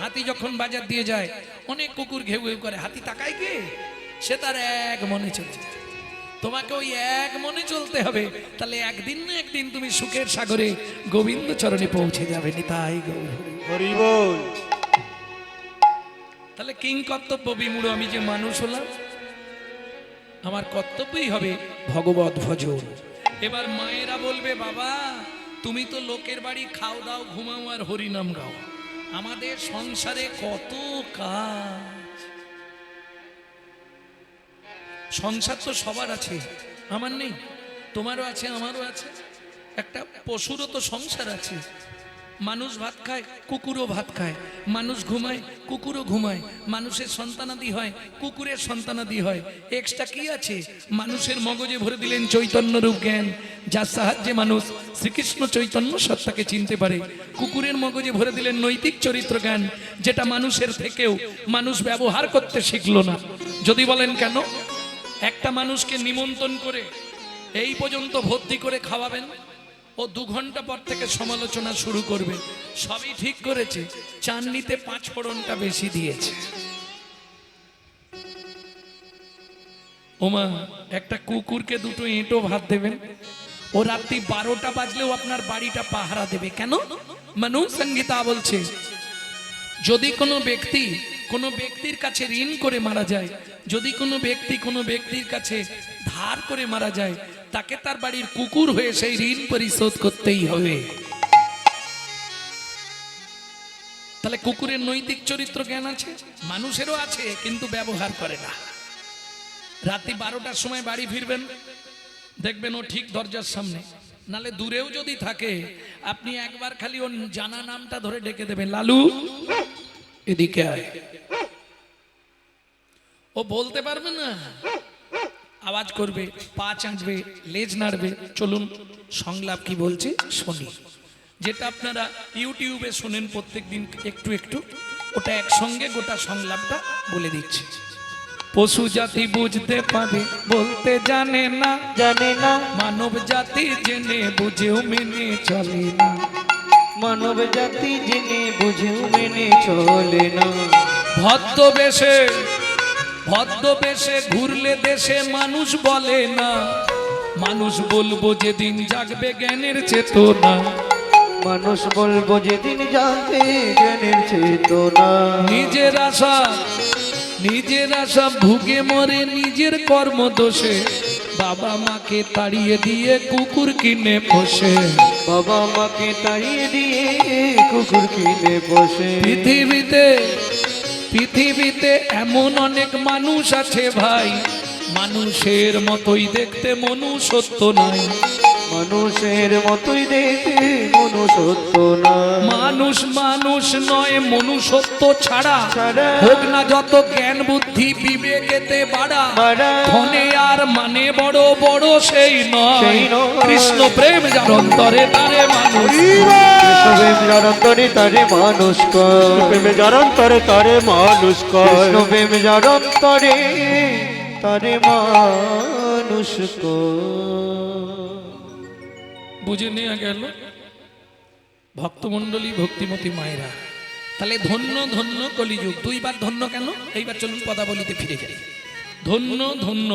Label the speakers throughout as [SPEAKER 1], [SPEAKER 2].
[SPEAKER 1] হাতি যখন বাজার দিয়ে যায় অনেক কুকুর ঘেউ ঘেউ করে, হাতি তাকায় কি? সে তার এক মনে চলে যায়। তোমাকে ওই এক মনে চলতে হবে, তাহলে একদিন না একদিন তুমি সুখের সাগরে গোবিন্দ চরণে পৌঁছে যাবে। নিতাই গৌর হরি বল। তাহলে কিং কর্তব্য বিমূঢ়, আমি যে মানুষ হলাম, আমার কর্তব্যই হবে ভগবত ভজন। এবার মায়েরা বলবে, বাবা তুমি তো লোকের বাড়ি খাও দাও ঘুমাও আর হরিনাম গাও, আমাদের সংসারে কত কাজ। সংসার তো সবার আছে, আমার নেই, তোমারও আছে, আমারও আছে। একটা পশুরও তো সংসার আছে। মানুষ ভাত খায়, কুকুরও ভাত খায়। মানুষ ঘুমায়, কুকুরও ঘুমায়। মানুষের সন্তানাদি হয়, কুকুরের সন্তানাদি হয়। এক্সট্রা কি আছে? মানুষের মগজে ভরে দিলেন চৈতন্য রূপ জ্ঞান, যার সাহায্যে মানুষ শ্রীকৃষ্ণ চৈতন্য সত্তাকে চিনতে পারে। কুকুরের মগজে ভরে দিলেন নৈতিক চরিত্র জ্ঞান, যেটা মানুষের থেকেও মানুষ ব্যবহার করতে শিখলো না। যদি বলেন কেন? একটা মানুষকে নিমন্ত্রণ করে এই পর্যন্ত ভর্তি করে খাওয়াবেন, ও 2 ঘন্টা পর থেকে সমালোচনা শুরু করবে। সবই ঠিক করেছে, চাটনিতে 5 ফোড়নটা বেশি দিয়েছে। ওমা, একটা কুকুরকে 2টো এঁটো ভাত দেবেন, ও রাত্রি 12টা বাজলেও আপনার বাড়িটা পাহারা দেবে। কেন? মানু সংহিতা বলছে, যদি কোনো ব্যক্তির কাছে ঋণ করে মারা যায়, যদি কোনো ব্যক্তির কাছে ধার করে মারা যায়, তাকে তার বাড়ির কুকুর হয়ে সেই ঋণ পরিশোধ করতেই হবে। তাহলে কুকুরের নৈতিক চরিত্র জ্ঞান আছে, মানুষেরও আছে, কিন্তু ব্যবহার করে না। রাত্রি 12টার সময় বাড়ি ফিরবেন, দেখবেন ও ঠিক দরজার সামনে, নালে দূরেও যদি থাকে আপনি একবার খালি ওর জানা নামটা ধরে ডেকে দেবেন, লালু এদিকে আয়। ও বলতে পারবে না, আওয়াজ করবে, পা চাঁচবে, লেজ নাড়বে। চলুন সংলাপ কি বলছে শুনি। যেটা আপনারা ইউটিউবে শোনেন প্রত্যেকদিন একটু একটু, ওটা একসঙ্গে গোটা সংলাপটা বলে দিচ্ছে। পশু জাতি বুঝতে পারে, বলতে জানে না, মানব জাতি জেনে বুঝেও মেনে চলে না,
[SPEAKER 2] মানব জাতি জেনে বুঝেও মেনে চলে না।
[SPEAKER 1] ভদ্রবেশে ঘুরলে দেশে মানুষ বলে না, মানুষ বলবো যেদিন জাগবে জ্ঞানের চেতনা,
[SPEAKER 2] মানুষ বলবো যেদিন জাগবে জ্ঞানের চেতনা।
[SPEAKER 1] নিজের আশা ভুগে মরে নিজের কর্ম দোষে, বাবা মাকে তাড়িয়ে দিয়ে কুকুর কিনে পোষে,
[SPEAKER 2] বাবা মাকে তাড়িয়ে দিয়ে কুকুর কিনে পোষে।
[SPEAKER 1] পৃথিবীতে এমন অনেক মানুষ আছে ভাই, মানুষের মতোই দেখতে মনুষ্যত্ব নাই,
[SPEAKER 2] মানুষের মতোই দেখতে মনুষ্যত্ব না।
[SPEAKER 1] মানুষ নয়, মনুষ্যত্ব ছাড়া হোক না যত জ্ঞান বুদ্ধি বিবেকেতে বাড়া, ধনে আর মানে বড় বড় সেই নয়, কৃষ্ণ প্রেম যার অন্তরে তারে মানুষ,
[SPEAKER 2] প্রেম যার অন্তরে তারে মানুষ কর, প্রেম যার অন্তরে তারে মানুষ কর, প্রেম যার অন্তরে তারে মানুষ কর।
[SPEAKER 1] বুঝে নেওয়া গেল ভক্তমণ্ডলী, ভক্তিমতী মায়েরা। তাহলে ধন্য ধন্য কলিযুগ। 2বার ধন্য কেন? এইবার চলুন পদাবলিতে ফিরে যাই। ধন্য ধন্য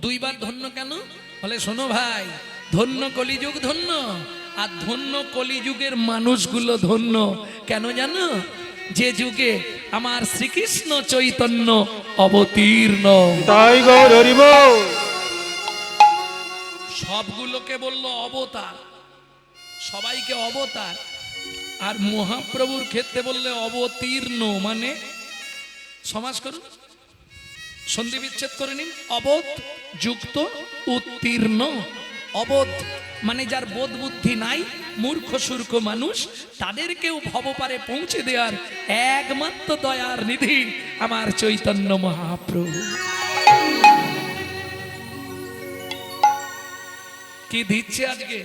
[SPEAKER 1] 2বার ধন্য কেন? বলে শোনো ভাই, ধন্য কলিযুগ ধন্য, আর ধন্য কলিযুগের মানুষগুলো ধন্য। কেন জানো? যে যুগে আমার শ্রীকৃষ্ণ চৈতন্য অবতীর্ণ।
[SPEAKER 2] তাই গৌর হরি বল।
[SPEAKER 1] সবগুলোকে বললো অবতার, সবাইকে অবতার, আর মহাপ্রভুর ক্ষেত্রে বললে অবতীর্ণ, মানে সমাস করুন, সন্ধি বিচ্ছেদ করে নিন। অবোধ যুক্ত উত্তীর্ণ। অবোধ মানে যার বোধ বুদ্ধি নাই, মূর্খ সূর্খ মানুষ, তাদেরকেও ভবপারে পৌঁছে দেওয়ার একমাত্র দয়ার নিধি আমার চৈতন্য মহাপ্রভু। কি দিচ্ছে আজকে?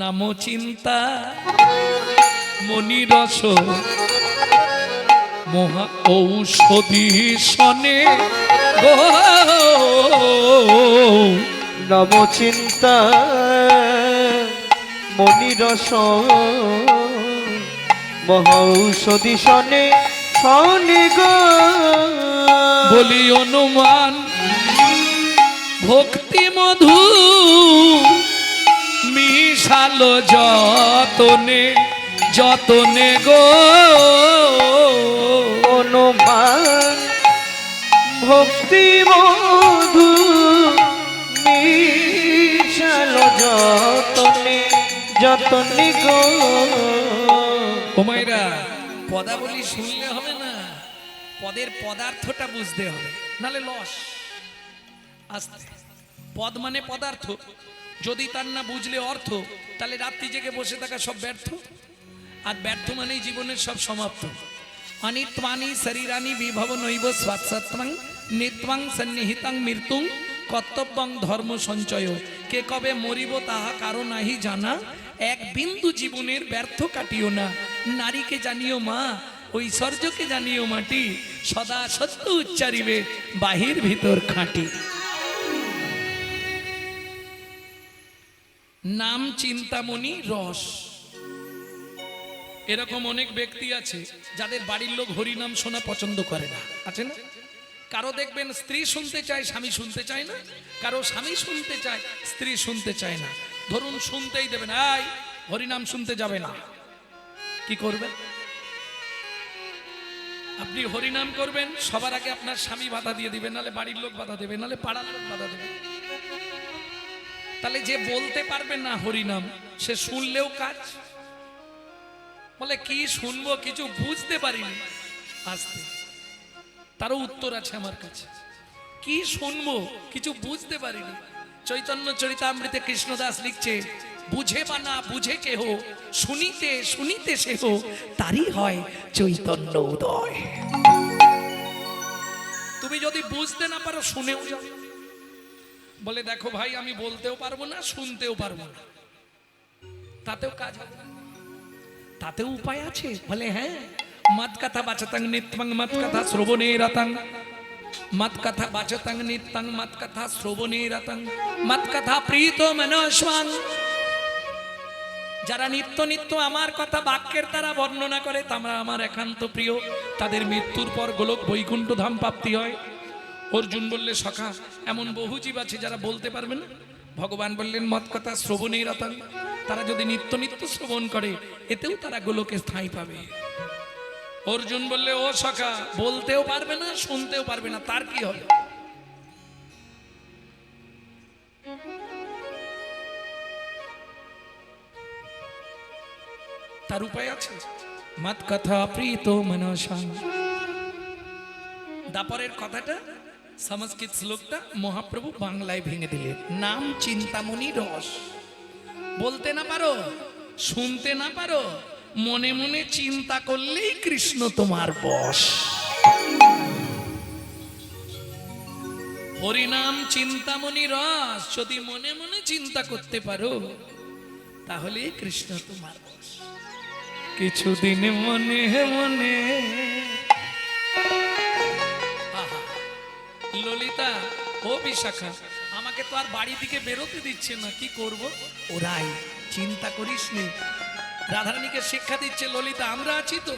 [SPEAKER 1] নাম চিন্তা মনিরস মহা ঔষধি সনে গো,
[SPEAKER 2] নম চিন্তা মনিরস মহৌষধি সনে শোনে গো
[SPEAKER 1] বলি অনুমান ভক্তি মধু মিশালো যতনে যতনে গো
[SPEAKER 2] অনুমান ভক্তি মধু মিশালো যতনে যতনে গো।
[SPEAKER 1] ওমাইরা পদাবলী শুনলে হবে না, পদের পদার্থটা বুঝতে হবে, নালে লস। আস্তে পদ মানে পদার্থ, যদি তার না বুঝলে অর্থ, তাহলে রাত্রি জেগে বসে থাকা সব ব্যর্থ, আর ব্যর্থ মানেই জীবনের সব সমাপ্ত। অনিত্বানি শরীরানি বিভব নৈব স্বাৎসত্বং নিত্বাং সন্নিহিতাং মৃত্যুং কর্তব্যং ধর্ম সঞ্চয়। কে কবে মরিব তাহা কারো নাহি জানা, এক বিন্দু জীবনের ব্যর্থ কাটিও না। নারীকে জানিও মা, ঐশ্বর্যকে জানিও মাটি, সদা সত্য উচ্চারিবে বাহির ভিতর খাঁটি। নাম চিন্তামণি রস। এরকম অনেক ব্যক্তি আছে যাদের বাড়ির লোক হরিনাম শোনা পছন্দ করে না, আছে না? কারো দেখবেন স্ত্রী শুনতে চায়, স্বামী শুনতে চায় না, কারো স্বামী শুনতে চায়, স্ত্রী শুনতে চায় না। ধরুন শুনতেই দেবেন, এই হরিনাম শুনতে যাবে না, কি করবেন? আপনি হরিনাম করবেন, সবার আগে আপনার স্বামী বাধা দিয়ে দিবেন, নালে বাড়ির লোক বাধা দেবে, নালে পাড়ার লোক বাধা দেবে। তাহলে যে বলতে পারবে না হরিনাম, সে শুনলেও কাজ। বলে কি শুনবো, কিছু বুঝতে পারিনি। আস্তে, তারও উত্তর আছে আমার কাছে। কি শুনবো, কিছু বুঝতে পারিনি। চৈতন্য চরিতামৃতে কৃষ্ণদাস লিখছে, বুঝে বা না বুঝে কেহ, শুনিতে শুনিতে সেহ, তারই হয় চৈতন্য উদয়। তুমি যদি বুঝতে না পারো, শুনেও যাও। বলে দেখো ভাই, আমি বলতেও পারবো না, শুনতেও পারবো না, তাতেও কাজ হবে, তাতেও উপায় আছে। বলে হ্যাঁ, মত কথা বাচতাং নিত্যং মত কথা শ্রবণে রতং, মত কথা বাচতাং নিত্যং মত কথা শ্রবণে রতং, মত কথা প্রীত মনস্বাং। যারা নিত্য নিত্য আমার কথা বাক্যের দ্বারা বর্ণনা করে, তারা আমার একান্ত প্রিয়, তাদের মৃত্যুর পর গোলক বৈকুণ্ঠ ধাম প্রাপ্তি হয়। অর্জুন বললে সখা, এমন বহু জীব আছে যারা বলতে পারবে না। ভগবান বললেন মত কথা শ্রবণে রতং, তারা যদি নিত্য নিত্য শ্রবণ করে, এতেও তারা গোলকে স্থায়ী পাবে। অর্জুন বললে ও সখা, বলতেও পারবে না, শুনতেও পারবে না, তার কি হবে? তার উপায় আছে। মত কথা প্রীত মনসাং। দাপরের কথাটা, সংস্কৃত শ্লোকটা মহাপ্রভু বাংলায় ভেঙে দিলেন। নাম চিন্তামণি রস। বলতে না পারো, শুনতে না পারো, মনে মনে চিন্তা করলেই কৃষ্ণ তোমার বশ। হরিনাম চিন্তামণি রস, যদি মনে মনে চিন্তা করতে পারো, তাহলেই কৃষ্ণ তোমার বশ। কিছুদিন মনে মনে। ললিতা ও বিশাখা, আমাকে তো আর বাড়ি থেকে বেরোতে দিচ্ছে না, কি করব? ওরাই, চিন্তা করিস নি। রাধারানীকে শিক্ষা দিচ্ছে, ললিতা আমরা আছি তো।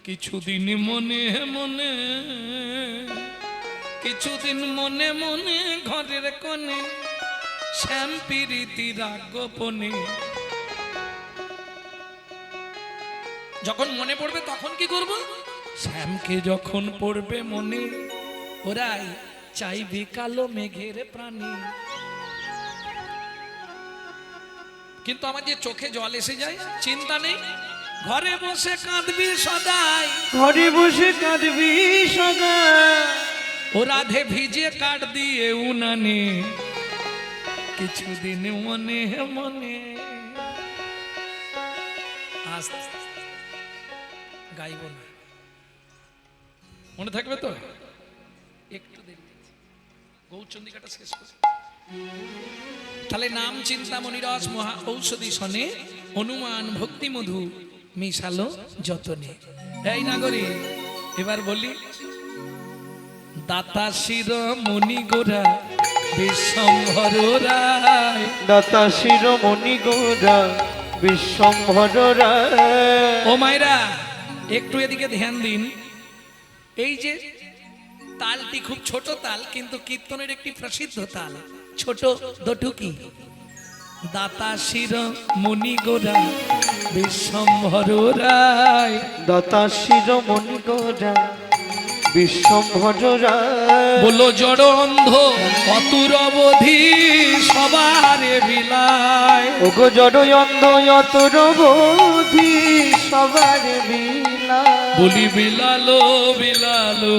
[SPEAKER 1] কিছুদিন মনে মনে, কিছুদিন মনে মনে ঘরের কোণে, শ্যাম প্রীতি রাগ গোপনে। যখন মনে পড়বে তখন কি করব? শ্যামকে যখন পড়বে মনে, ওরাই চাইবে কালো মেঘের প্রাণী। কিন্তু আমার যে চোখে জল এসে যায়, চিন্তা নেই, ঘরে বসে কাঁদবি সদাই,
[SPEAKER 2] ঘরে বসে কাঁদবি সদা,
[SPEAKER 1] ও রাধে ভিজে কাট দিয়ে উনানে, কিছুদিন মনে মনে। আজ গাইব না, মনে থাকবে তো? একটু দেরি আছে, গৌরচন্দ্রিকাটা শেষ করে। তাহলে নাম চিন্তামণি রস মহা ঔষধি সনে, অনুমান ভক্তি মধু মিশালো যতনে। এই নাগরী, এবার বলি, দাতা শির মণি গোরা বিশ্বম্ভর রায়,
[SPEAKER 2] দাতা শিরোমণি গৌরা বিশ্বম্ভর রায়।
[SPEAKER 1] ও মায়েরা, একটু এদিকে ধ্যান দিন। এই যে তালটি খুব ছোট তাল, কিন্তু কীর্তনের একটি প্রসিদ্ধ তাল। ছোট দটুকি। দাতা শির মণি গোরা বিশ্বম্ভর রায়।
[SPEAKER 2] দাতা শিরোমণি গোরা বিশ্বম্ভর রায়।
[SPEAKER 1] বলো জড় অন্ধ অতুর অবধি সবারে বিলায়।
[SPEAKER 2] ওগো জড় অন্ধ অতর বোধি সবার বিলায়।
[SPEAKER 1] বলি বিলালো বিলালো,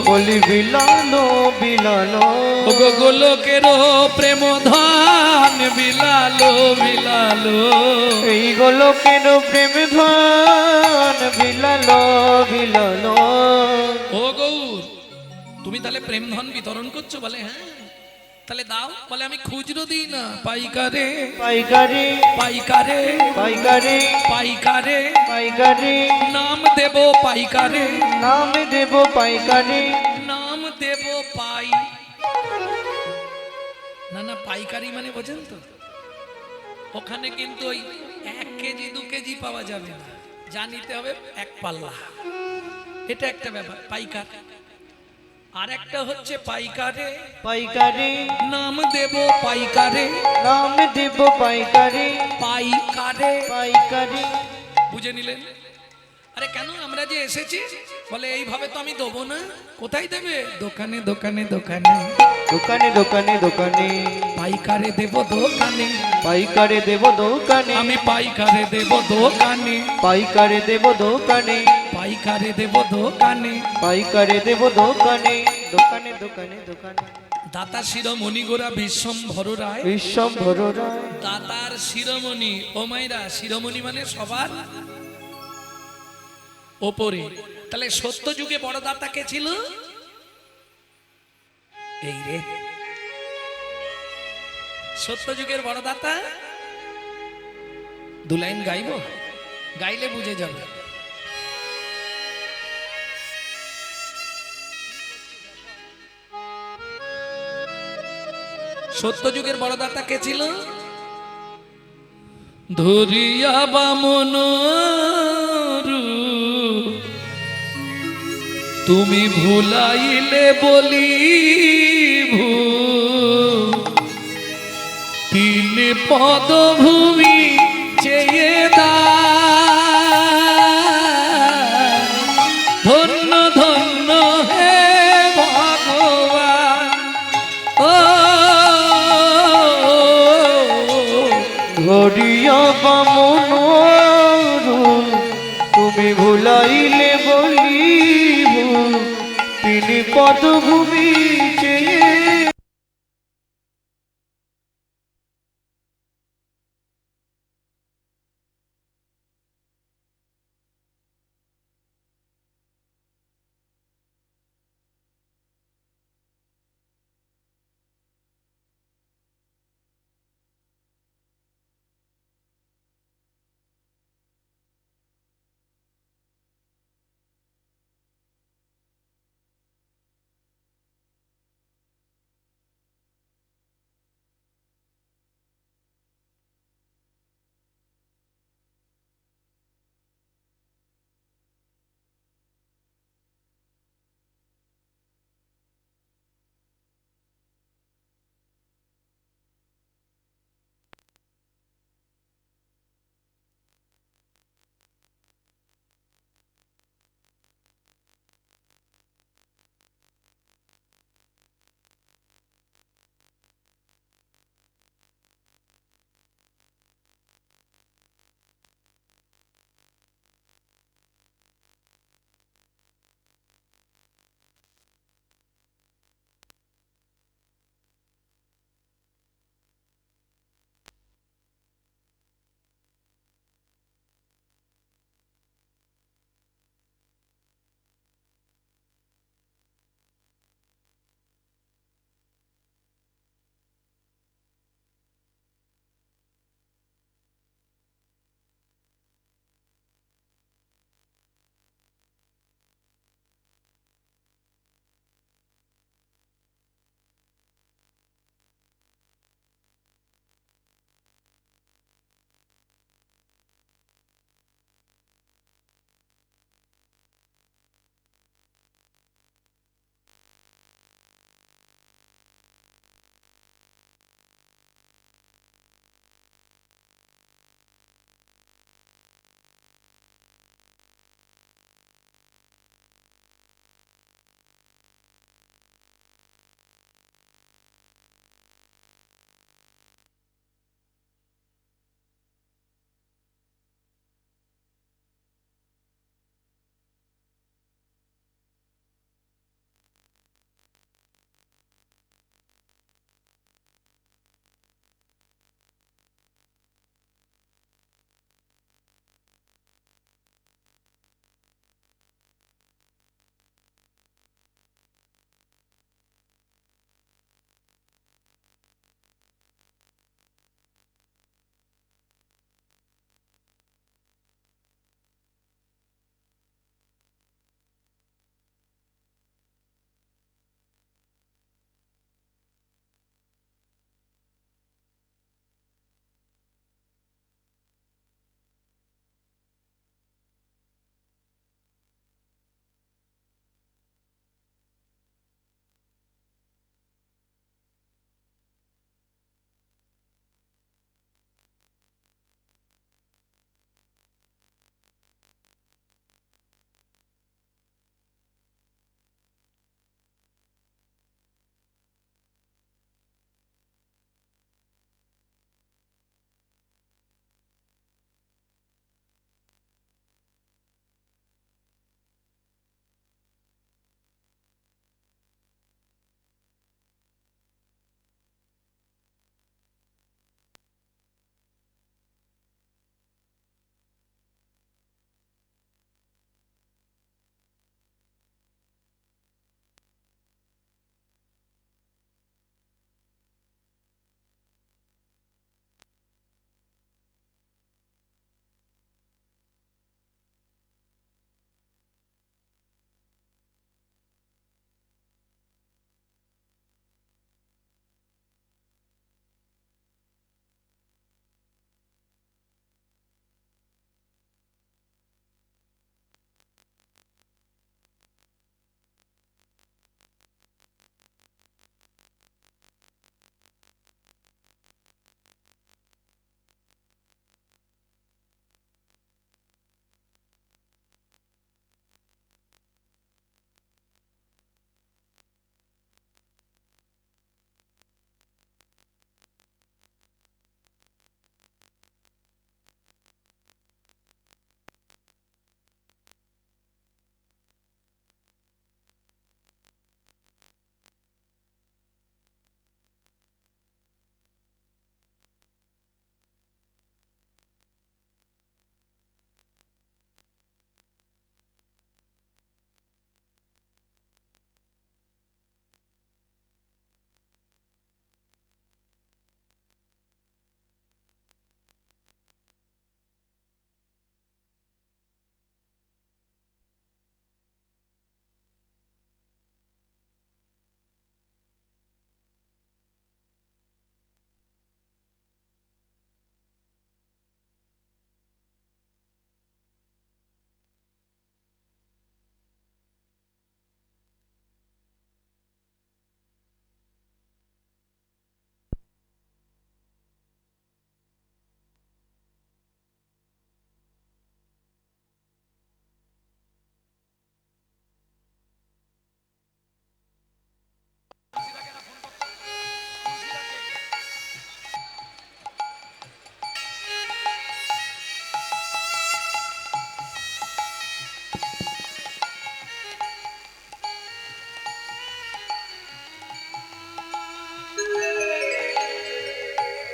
[SPEAKER 2] বলি বিলালো বিলালো।
[SPEAKER 1] ওগো গোলকের প্রেম ধন বিলালো বিলালো।
[SPEAKER 2] এই গোলকের প্রেম ধন বিলালো বিলালো।
[SPEAKER 1] ও গৌর, তুমি তাহলে প্রেম ধন বিতরণ করছো? বলে হ্যাঁ। তাহলে দাও। বলে আমি খুচরো দিই না, পাইকারে
[SPEAKER 2] পাইকারি
[SPEAKER 1] পাইকারে
[SPEAKER 2] পাইকারি
[SPEAKER 1] পাইকারে।
[SPEAKER 2] পাইকারি
[SPEAKER 1] নাম দেব পাইকারে,
[SPEAKER 2] নাম দেব পাইকারি।
[SPEAKER 1] নাম দেব পাই। না না, পাইকারি মানে বোঝেন তো? ওখানে কিন্তু ওই 1 কেজি 2 কেজি পাওয়া যাবে না, যা নিতে হবে 1 পাল্লা। এটা একটা ব্যাপার, পাইকার। আর একটা হচ্ছে পাইকারে,
[SPEAKER 2] পাইকারি
[SPEAKER 1] নাম দেব পাইকারে,
[SPEAKER 2] নাম দেব পাইকারি।
[SPEAKER 1] পাইকারে।
[SPEAKER 2] পাইকারি
[SPEAKER 1] বুঝে নিলেন? আরে কেন আমরা যে এসেছি, বলে এইভাবে তো আমি দেবো না। কোথায় দেবে? দোকানে দোকানে দোকানে।
[SPEAKER 2] দোকানে দোকানে দোকানে।
[SPEAKER 1] পাইকারে দেব দোকানে,
[SPEAKER 2] পাইকারে দেব দোকানে।
[SPEAKER 1] আমি পাইকারে দেব দোকানে,
[SPEAKER 2] পাইকারে দেব দোকানে।
[SPEAKER 1] পাইকারে দেব দোকানে।
[SPEAKER 2] পাইকারে দেব দোকানে। দোকানে দোকানে দোকানে।
[SPEAKER 1] দাতা শিরোমণি গোরা বিশ্বম্ভর রায়।
[SPEAKER 2] বিশ্বম্ভর রায়।
[SPEAKER 1] দাতার শিরোমণি, ও মাইরা, শিরোমণি মানে সবার ওপরে। তাহলে সত্য যুগে বড় দাতা কে ছিল? এই রে, সত্য যুগের বড় দাতা। 2 লাইন গাইব, গাইলে বুঝে যাবে। সত্য যুগের বড় দাতা কে ছিল? ধরিয়া বামন রূপ, তুমি ভুলাইলে বলি ভূ। 3 পদভূমি চেয়ে দাও, ধন্য ধন্য হে ভগবান। ও
[SPEAKER 2] ঘড়িয়া বামন রূপ, তুমি ভুলাইলে বলিব। 3 পদভূমি চেয়ে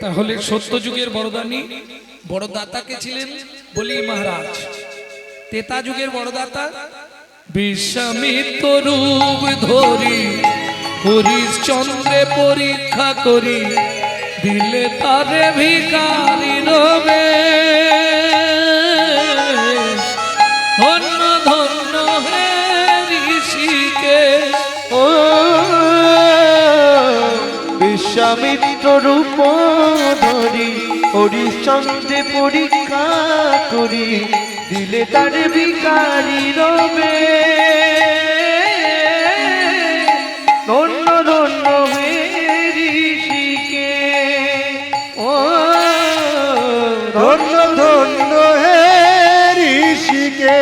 [SPEAKER 1] তাহলে সত্য যুগের বড়দানি বড় দাতাকে ছিলেন বলি মহারাজ। তেতা যুগের বড় দাতা বিশ্বামিত্র রূপ ধরি হরিশ্চন্দ্রে পরীক্ষা করি দিলে তারে ভিখারি রবে। ধন্য ধন্য হে ঋষিকে
[SPEAKER 2] ও বিশ্বামিত্র রূপ ধরি হরিশ্চন্দ্রে পরীক্ষা করি দিলে তার ভিখারি রবে। ধন্য ধন্য হে ঋষিকে ও ধন্য ধন্য হে ঋষিকে।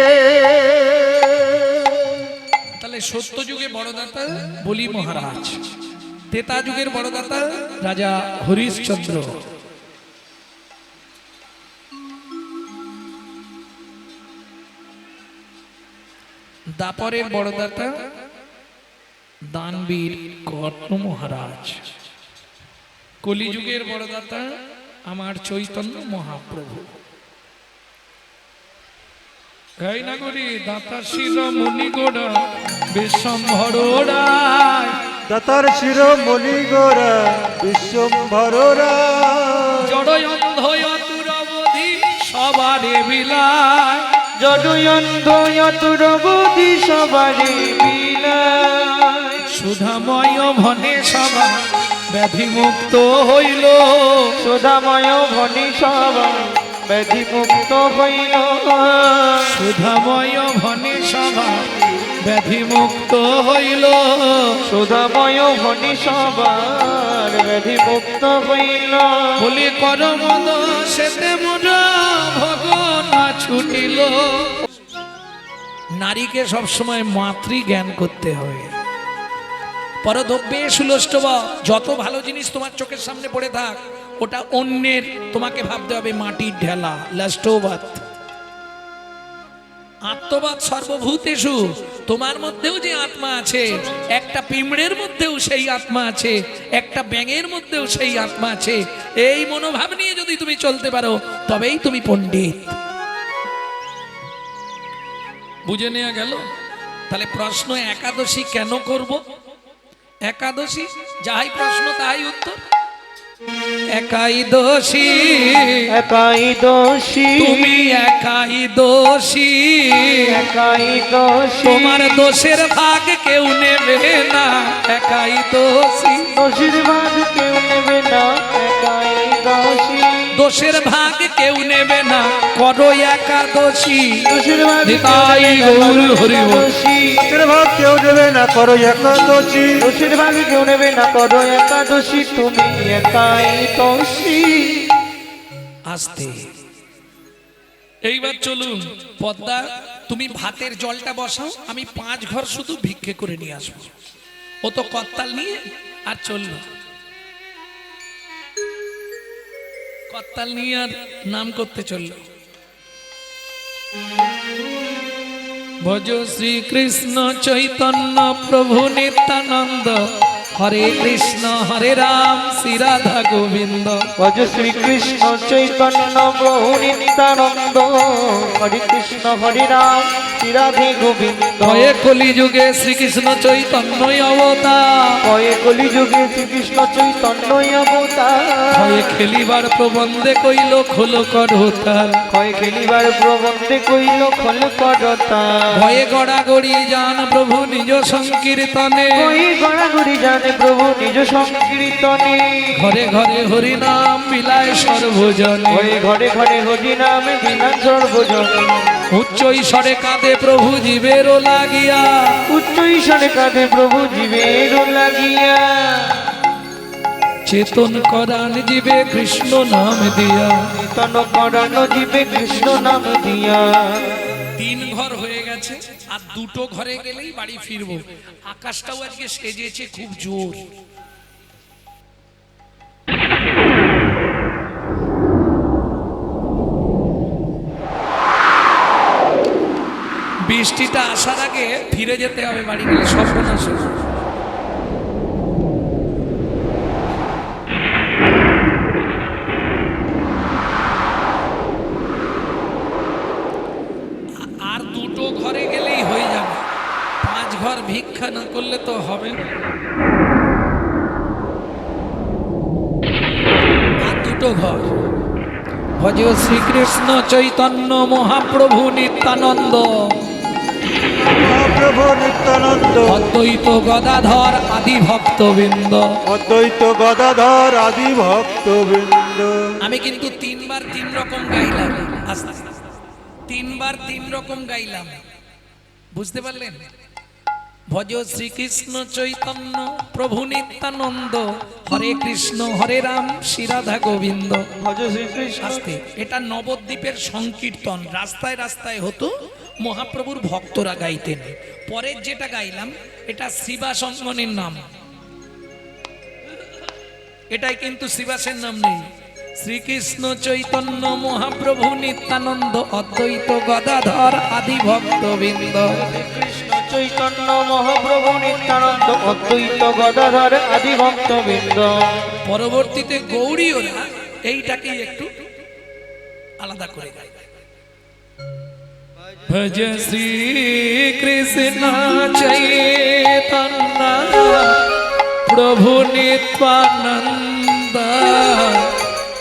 [SPEAKER 1] তাহলে সত্য যুগে বড় দাতা বলি মহারাজ, তেতা যুগের বড় দাতা রাজা হরিশ্চন্দ্র। দাপরের বড় দাতা দানবীর কর্ণ মহারাজ। কলিযুগের বড় দাতা আমার চৈতন্য মহাপ্রভু। গাই না করি দাতা শিরোমণি গোড়া বিশ্বম্ভর রায়।
[SPEAKER 2] দাতার শিরোমণি গোরা বিশ্বম্ভর রায়।
[SPEAKER 1] জড় অন্ধ অতুর অবধি সবারে বিলায়।
[SPEAKER 2] জড়য়ন্ধ অতুর বুদ্ধি সবারে বিলায়।
[SPEAKER 1] সুধাময় ভনে সভা ব্যাধি মুক্ত হইল।
[SPEAKER 2] সুধাময় ভনি সভা ব্যাধি মুক্ত হইল।
[SPEAKER 1] সুধাময় ভনে সভা ব্যাধি মুক্ত হইল।
[SPEAKER 2] সুধাময় ভনি সবার ব্যাধি মুক্ত হইল।
[SPEAKER 1] বলি করমদ সেতে মোরা ভগনা ছুটিল। নারীকে সবসময় মাতৃ জ্ঞান করতে হবে। পরদ্রব্যে সুলষ্টব, যত ভালো জিনিস তোমার চোখের সামনে পড়ে থাক ওটা অন্যের, তোমাকে ভাবতে হবে মাটির ঢেলা। লাষ্টবাদ আত্মবাদ সর্বভূতেষু। তোমার মধ্যেও যে আত্মা আছে, একটা পিঁমড়ের মধ্যেও সেই আত্মা আছে, একটা ব্যাঙের মধ্যেও সেই আত্মা আছে। এই মনোভাব নিয়ে যদি তুমি চলতে পারো তবেই তুমি পণ্ডিত। বুঝে নেওয়া গেল? তাহলে প্রশ্ন একাদশী কেন করব? একাদশী যাহাই প্রশ্ন তাহাই উত্তর। একাই দোষী,
[SPEAKER 2] একাই দোষী,
[SPEAKER 1] তুমি একাই দোষী,
[SPEAKER 2] একাই দোষী।
[SPEAKER 1] তোমার দোষের ভাগ কেউ নেবে না। একাই দোষী,
[SPEAKER 2] দোষীর ভাগ কেউ নেবে না। একাই দোষী,
[SPEAKER 1] দোষের ভাগ কেউ নেবে না। করো একাদশী।
[SPEAKER 2] দোষীর ভাগ
[SPEAKER 1] নিতাই গৌর হরি বল।
[SPEAKER 2] দোষীর ভাগ কেউ নেবে না। করো একাদশী। দোষীর ভাগ কেউ নেবে না। করো একাদশী। তুমি একাই দোষী।
[SPEAKER 1] আস্তে এইবার চলুন পদ্মা, তুমি ভাতের জলটা বসাও, আমি 5 ঘর শুধু ভিক্ষে করে নিয়ে আসবো। ও তো কর্তাল নিয়ে আর চললো, কর্তাল নিয়ে আর নাম করতে চললো। ভজ শ্রীকৃষ্ণ চৈতন্য প্রভু নিত্যানন্দ, হরে কৃষ্ণ হরে রাম শ্রী রাধা গোবিন্দ।
[SPEAKER 2] ভজ শ্রীকৃষ্ণ চৈতন্য প্রভু নিত্যানন্দ, হরে কৃষ্ণ হরে রাম শ্রী রাধে গোবিন্দ।
[SPEAKER 1] কয়ে কলিযুগে শ্রীকৃষ্ণ চৈতন্য অবতার,
[SPEAKER 2] কয়ে কলিযুগে শ্রীকৃষ্ণ চৈতন্য অবতার।
[SPEAKER 1] কয়ে খেলিবার প্রবন্ধে কইল খোল করতার,
[SPEAKER 2] কয়ে খেলিবার প্রবন্ধে কইল খোল করতার।
[SPEAKER 1] ভয়ে গড়াগড়ি যান প্রভু নিজ সংকীর্তনে,
[SPEAKER 2] কয়ে গড়াগড়ি জানে প্রভু নিজ সংকীর্তনে।
[SPEAKER 1] ঘরে ঘরে হরি নাম বিলায় সর্বজনে,
[SPEAKER 2] কয়ে ঘরে ঘরে হরি নামে বিনা সর্বজনে।
[SPEAKER 1] উচ্চ ঈশ্বরে কাঁদে প্রভু জীবেরও লাগিয়া,
[SPEAKER 2] উচ্চ ঈশ্বরে কাঁদে প্রভু জীবের লাগিয়া।
[SPEAKER 1] চেতন করান জীবে কৃষ্ণ নাম দিয়া,
[SPEAKER 2] চেতন করানো জীবে কৃষ্ণ নাম দিয়া।
[SPEAKER 1] 3 ঘর হয়ে গেছে, আর 2টো ঘরে গেলেই বাড়ি ফিরবো। আকাশটাও আজকে সেজেছে খুব জোর। বৃষ্টিটা আসার আগে ফিরে যেতে হবে বাড়ি, গেলে সর্বনাশ হয়ে যাবে। ঘর ভিক্ষা না করলে তো হবে না। আর দুটো ঘর, ভজ শ্রীকৃষ্ণ চৈতন্য মহাপ্রভু নিত্যানন্দ,
[SPEAKER 2] মহাপ্রভু নিত্যানন্দ,
[SPEAKER 1] অদ্বৈত গদাধর আদি ভক্তবৃন্দ।
[SPEAKER 2] অদ্বৈত গদাধর আদি ভক্তবৃন্দ।
[SPEAKER 1] আমি কিন্তু 3 বার 3 রকম গাইলাম, আস্তে আস্তে 3 বার 3 রকম গাইলাম, বুঝতে পারলেন? ভজ শ্রীকৃষ্ণ চৈতন্য প্রভু নিত্যানন্দ, হরে কৃষ্ণ হরে রাম শ্রী রাধা গোবিন্দ।
[SPEAKER 2] ভজ শ্রীকৃষ্ণ।
[SPEAKER 1] আস্তে, এটা নবদ্বীপের সংকীর্তন, রাস্তায় রাস্তায় হতো, মহাপ্রভুর ভক্তরা গাইতেন। পরের যেটা গাইলাম এটা শ্রীবাসঙ্গনের নাম, এটাই কিন্তু শ্রীবাসের নাম নেই। শ্রীকৃষ্ণ চৈতন্য মহাপ্রভু নিত্যানন্দ, অদ্বৈত গদাধর আদি ভক্তবৃন্দ।
[SPEAKER 2] কৃষ্ণ চৈতন্য মহাপ্রভু নিত্যানন্দ, অদ্বৈত গদাধর আদি ভক্তবৃন্দ।
[SPEAKER 1] পরবর্তীতে গৌড়ীয়রা এইটাকে একটু আলাদা করে গায়। ভজ শ্রী কৃষ্ণ চৈতন্য প্রভু নিত্যানন্দ,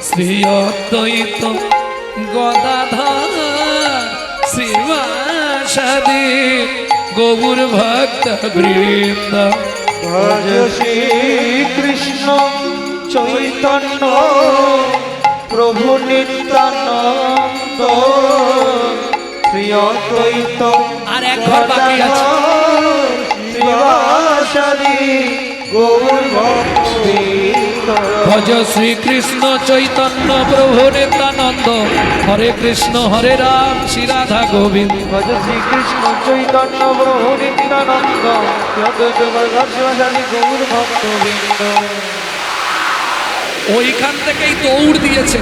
[SPEAKER 1] শ্রী অদ্বৈত গদাধর শ্রীবাসাদি গৌর ভক্ত বৃন্দ।
[SPEAKER 2] ভজ শ্রীকৃষ্ণ চৈতন্য প্রভু নিত্যানন্দ, শ্রী অদ্বৈত
[SPEAKER 1] আর এক ঘর বাকি আছে।
[SPEAKER 2] শ্রীবাসাদি গৌর ভক্তবৃন্দ।
[SPEAKER 1] ভজ শ্রীকৃষ্ণ চৈতন্য প্রভু নিত্যানন্দ, হরে কৃষ্ণ হরে রাম শ্রী রাধা গোবিন্দ।
[SPEAKER 2] ভজ শ্রীকৃষ্ণ চৈতন্য প্রভু নিত্যানন্দ, শ্রী অদ্বৈত গদাধর শ্রীবাসাদি গৌর ভক্তবৃন্দ।
[SPEAKER 1] ওইখান থেকেই দৌড় দিয়েছে,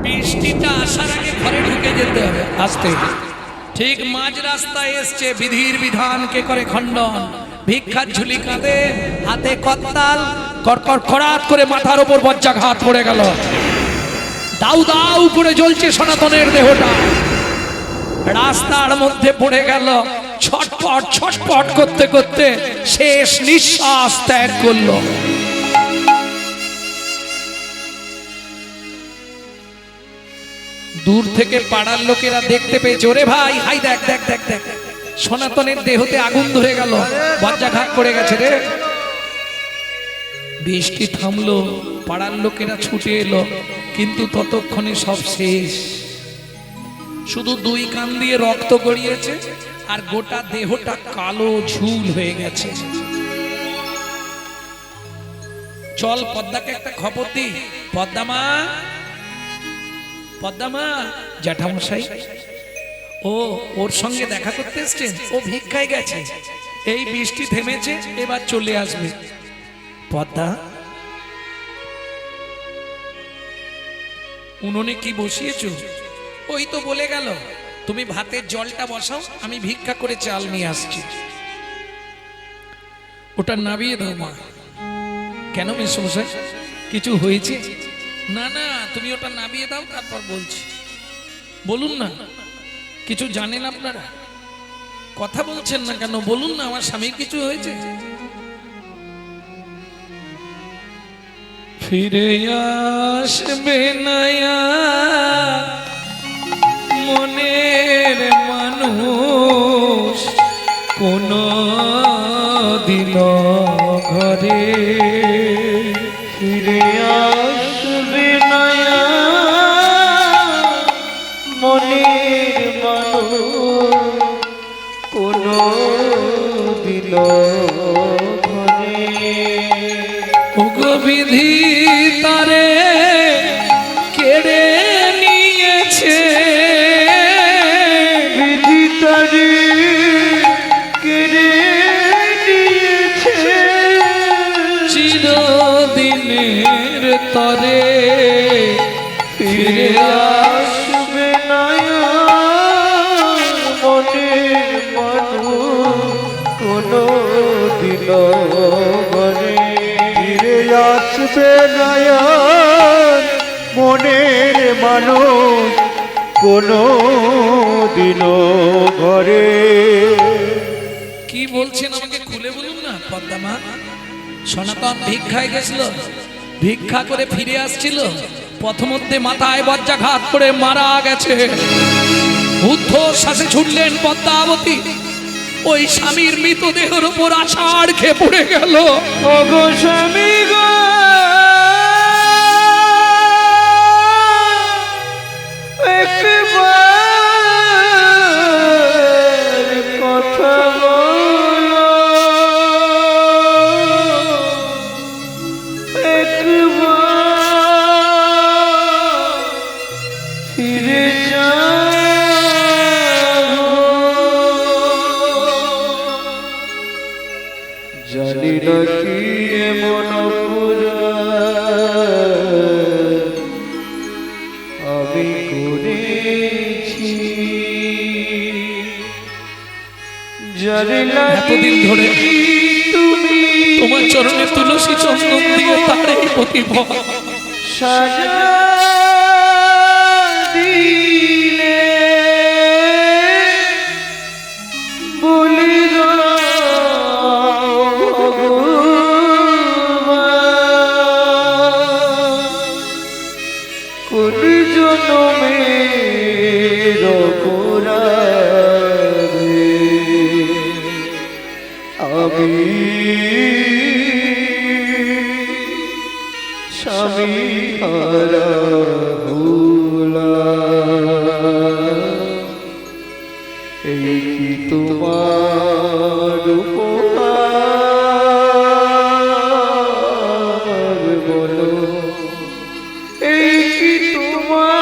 [SPEAKER 1] বৃষ্টিটা আসার আগে ঘরে ঢুকে যেতে হবে। আসতে ঠিক মাঝ রাস্তায় এসছে, বিধির বিধানকে করে খণ্ডন, ভিক্ষার ঝুলি কাঁধে, হাতে করতাল, কড়কড় খড়াত করে মাথার ওপর বজ্রাঘাত পড়ে গেল। দাউ দাউ করে জ্বলছে সনাতনের দেহটা, রাস্তার মধ্যে পড়ে গেল। ছটপট ছটপট করতে করতে শেষ নিঃশ্বাস ত্যাগ করলো। দূর থেকে পাড়ার লোকেরা দেখতে পেয়েছে, ওরে ভাই হাই দেখ দেখ দেখ দেখ, সনাতনের দেহতে আগুন ধরে গেল, বজ্রাঘাত পড়ে গেছে রে। বৃষ্টি থামলো, পাড়ার লোকেরা ছুটে এলো, কিন্তু ততক্ষণে সব শেষ। শুধু 2 কান দিয়ে রক্ত গড়িয়েছে আর গোটা দেহটা কালো ঝুল হয়ে গেছে। চল পদ্মাকে একটা খবর দি। পদ্মা পদ্মা, জ্যাঠামশাই ও ওর সঙ্গে দেখা করতে এসছেন, ও ভিক্ষায় গেছে, এই বৃষ্টি থেমেছে, এবার চলে আসবে। পদ্মা, উনুনে কি বসিয়েছো? ওই তো বলে গেল তুমি ভাতের জলটা বসাও, আমি ভিক্ষা করে চাল নিয়ে আসছি। ওটা নাবিয়ে দাও মা। কেন মেসমশাই, কিছু হয়েছে? না না, তুমি ওটা নাবিয়ে দাও, তারপর বলছি। বলুন না, কিছু জানেন আপনারা? কথা বলছেন না কেন? বলুন না, আমার স্বামীর কিছু হয়েছে। ফিরে আসবে না মনের মানুষ কোন দিন ঘরে,
[SPEAKER 2] ফিরে আসবে না মনের মানুষ কোন দিন ঘরে।
[SPEAKER 1] বিধি তারে কেড়ে নিয়েছে,
[SPEAKER 2] বিধি তারে কেড়ে নিয়েছে,
[SPEAKER 1] চিরদিনের তরে ফিরে
[SPEAKER 2] আসবে না মনের মানুষ কোন দিন ঘরে। ফিরে আসবে না মনের মানুষ কোন দিন ঘরে।
[SPEAKER 1] বলছেন আমাকে খুলে বলুন না পদ্মা মা। সনাতন ভিক্ষায় গেছিল, ভিক্ষা করে ফিরে আসছিল, পথমধ্যে মাথায় বজ্রাঘাত করে মারা গেছে। ঊর্ধ্বশ্বাসে ছুটলেন পদ্মাবতী, ওই স্বামীর মৃতদেহের উপর আষাঢ় খেয়ে পড়ে গেল।
[SPEAKER 2] ওগো স্বামী গো, একবার কথা বলো, একবার ফিরে যাও। জানি না কি এমন অপরাধ আমি করেছি, জানি না
[SPEAKER 1] এতদিন ধরে
[SPEAKER 2] তুমি
[SPEAKER 1] তোমার চরণে তুলসী চন্দন দিয়ে তার এই প্রতিভা
[SPEAKER 2] সাজা দিলে বলি গো কোন জনমের অপরাধে আমি স্বামী হারা হলাম। এই কি তোমার উপহার বলো, এই কি তোমার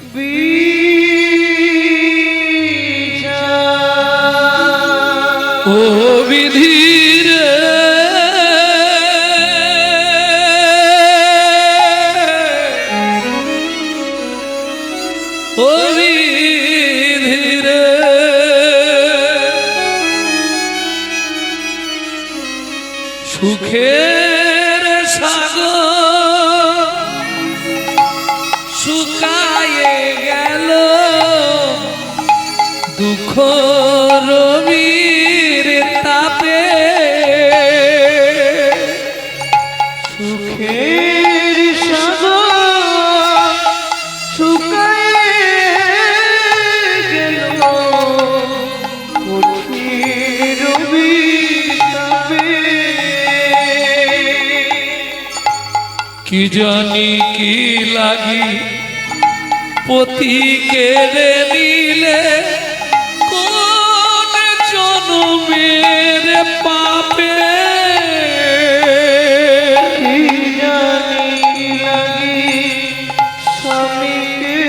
[SPEAKER 2] বিচার।
[SPEAKER 1] ও বিধির ও বিধির সুখের সাগর শুকায়ে গেল, দুঃখ রবির তাপে
[SPEAKER 2] সুখের সাগর শুকায়ে গেল, কঠিন রবির তাপে।
[SPEAKER 1] কি জানি কি লাগি পতি কেড়ে নিলে, কোন জনমের পাপে
[SPEAKER 2] কি জানি কি লাগি স্বামীকে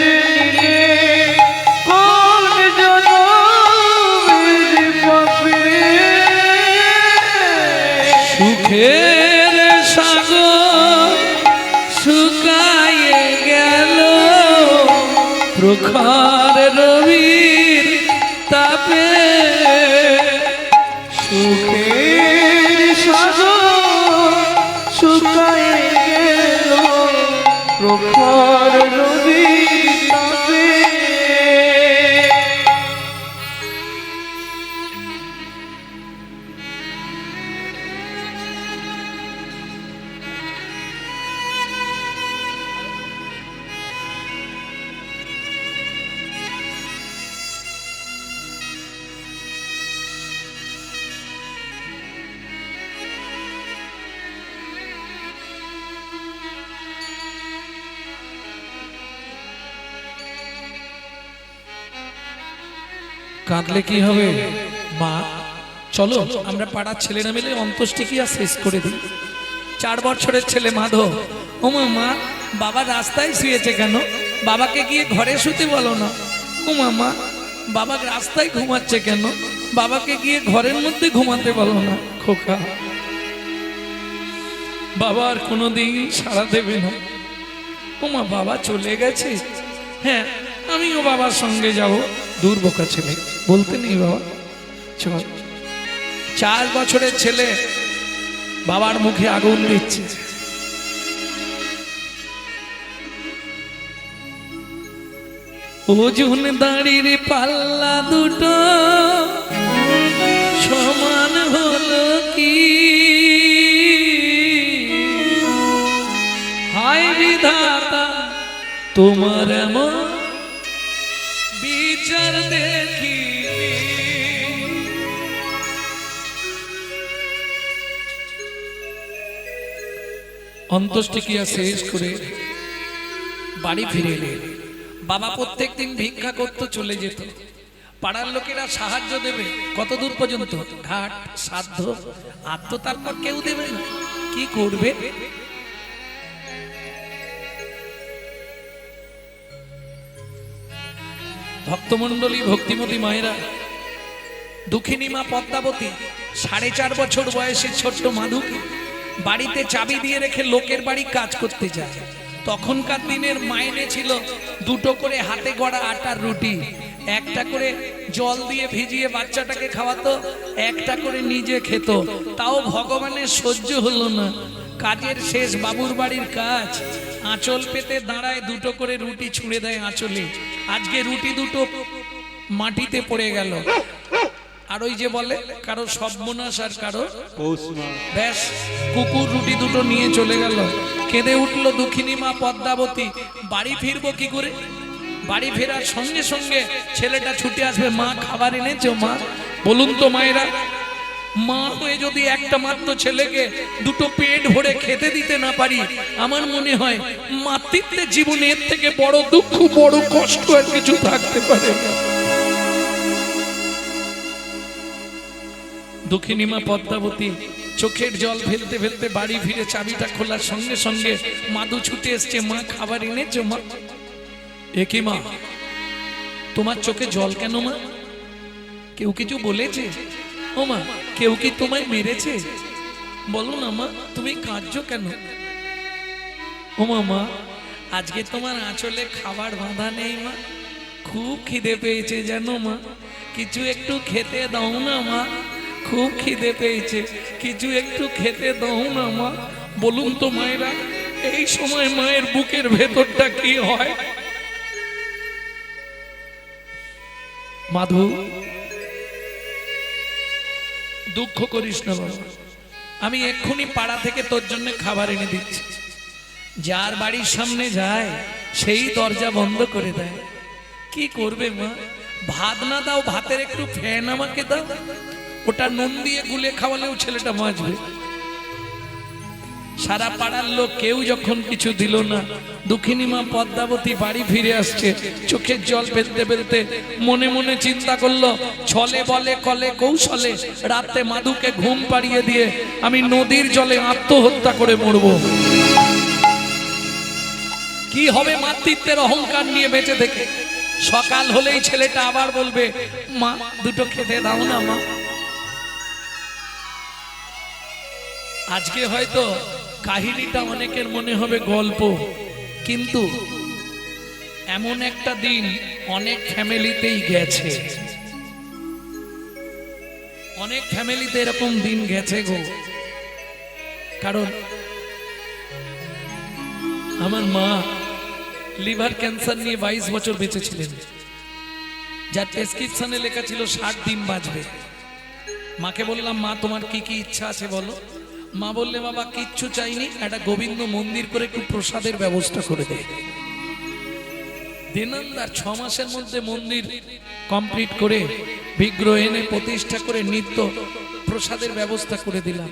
[SPEAKER 2] নিলে, কোন জনমের পাপে।
[SPEAKER 1] সুখের সাগর শুকায়ে গেল, প্রখর রবির তাপে
[SPEAKER 2] সুখের সাগর শুকায়ে গেল, প্রখর রবির তাপে।
[SPEAKER 1] কাঁদলে কি হবে মা? চলো আমরা পাড়ার ছেলেরা মিলে অন্ত্যেষ্টিক্রিয়া শেষ করে দিই। 4 বছরের ছেলে মাধব, ও মা বাবা রাস্তায় শুয়েছে কেন? বাবাকে গিয়ে ঘরে শুতে বলো না। ও মা বাবা রাস্তায় ঘুমাচ্ছে কেন? বাবাকে গিয়ে ঘরের মধ্যে ঘুমাতে বলো না। খোকা, বাবা আর কোনোদিন সাড়া দেবে না। ও মা বাবা চলে গেছে, হ্যাঁ আমিও বাবার সঙ্গে যাব। দূর বোকা ছেলে, বলতে নেই বাবা চল। 4 বছরের ছেলে বাবার মুখে আগুন দিচ্ছে। ওজন দাড়ির পাল্লা দুটো সমান হলো কি? হায় বিধাতা তোমার এমন বিচার দেখি। অন্ত্যেষ্টিক্রিয়া শেষ করে বাড়ি ফিরে এলেন। বাবা প্রত্যেকদিন ভিক্ষা করতে চলে যেত। পাড়ার লোকেরা সাহায্য দেবে কত দূর পর্যন্ত? ঘাট সাধ্য, আর তো তারপর কেউ দেবে না। কি করবে? ভক্তমণ্ডলী, ভক্তিমতী মায়েরা, দুঃখিনী মা পদ্মাবতী 4.5 বছর বয়সে ছোট্ট মাধুকে বাড়িতে চাবি দিয়ে রেখে লোকের বাড়ি কাজ করতে যায়। তখনকার দিনের মাইনে ছিল 2টো করে হাতে গড়া আটার রুটি, একটা করে জল দিয়ে ভিজিয়ে বাচ্চাটাকে খাওয়াতো, একটা করে নিজে খেত। তাও ভগবানের সহ্য হলো না। কাজের শেষ বাবুর বাড়ির কাজ, আঁচল পেতে দাঁড়ায়, 2টো করে রুটি ছুঁড়ে দেয় আঁচলে। আজকে রুটি 2টো মাটিতে পড়ে গেল। আর ওই যে বলে কারো সর্বনাশ আর কারো ব্যাস, কুকুর রুটি 2টো নিয়ে চলে গেল। কেঁদে উঠলো দুঃখিনী মা পদ্মাবতী। বাড়ি ফিরবো কি করে? বাড়ি ফেরার সঙ্গে সঙ্গে ছেলেটা ছুটে আসবে, মা খাবার এনেছো মা? বলুন তো মায়েরা, মা হয়ে যদি একটা মাত্র ছেলেকে 2টো পেট ভরে খেতে দিতে না পারি, আমার মনে হয় মাতৃত্বের জীবনে এর থেকে বড় দুঃখ, বড় কষ্ট আর কিছু থাকতে পারে না। দুঃখিনী মা পদ্মাবতী চোখের জল ফেলতে ফেলতে বাড়ি ফিরে চাবিটা খোলার সঙ্গে সঙ্গে মাধু ছুটে এসছে, মা খাবার এনেছো মা? এ কি মা, তোমার চোখে জল কেন মা? কেউ কিছু বলেছে? ও মা, কেউ কি তোমায় মেরেছে? বলো না মা, তুমি কাঁদছো কেন? ও মা, আজকে তোমার আঁচলে খাবার বাঁধা নেই মা, খুব খিদে পেয়েছে জানো মা, কিছু একটু খেতে দাও না মা, খুব খিদে পেয়েছে, কিছু একটু খেতে দাও না মা। বলুন তো মায়েরা, এই সময় মায়ের বুকের ভেতরটা কি হয়? মাধু, দুঃখ করিস না বাবা, আমি এক্ষুনি পাড়া থেকে তোর জন্য খাবার এনে দিচ্ছি। যার বাড়ির সামনে যায় সেই দরজা বন্ধ করে দেয়। কি করবে মা? ভাত না দাও, ভাতের একটু ফ্যান আমাকে দাও, ওটা নুন দিয়ে গুলে খাওয়ালেও ছেলেটা বাঁচবে। সারা পাড়ার লোক কেউ যখন কিছু দিল না, দুঃখিনী মা পদ্মাবতী বাড়ি ফিরে আসছে, চোখের জল ফেলতে ফেলতে মনে মনে চিন্তা করলো, ছলে বলে কলে কৌশলে রাতে মাধুকে ঘুম পাড়িয়ে দিয়ে আমি নদীর জলে আত্মহত্যা করে মরবো। কি হবে মাতৃত্বের অহংকার নিয়ে বেঁচে থেকে? সকাল হলেই ছেলেটা আবার বলবে, মা 2টো খেতে দাও না মা। আজকে হয়তো কাহিনীটা অনেকের মনে হবে গল্প, কিন্তু এমন একটা দিন অনেক ফ্যামিলিতেই গেছে, অনেক ফ্যামিলিতে এরকম দিন গেছে গো। কারণ আমার মা লিভার ক্যান্সার নিয়ে 22 বছর বেঁচে ছিলেন, যার প্রেসক্রিপশনে লেখা ছিল 60 দিন বাঁচবে। মাকে বললাম, মা তোমার কি কি ইচ্ছা আছে বলো? মা বললে, বাবা কিচ্ছু চাইনি, একটা গোবিন্দ মন্দির করে একটু প্রসাদের ব্যবস্থা করে দে। দিনান্দার 6 মাসের মধ্যে মন্দির কমপ্লিট করে বিগ্রহ এনে প্রতিষ্ঠা করে নিত্য প্রসাদের ব্যবস্থা করে দিলাম।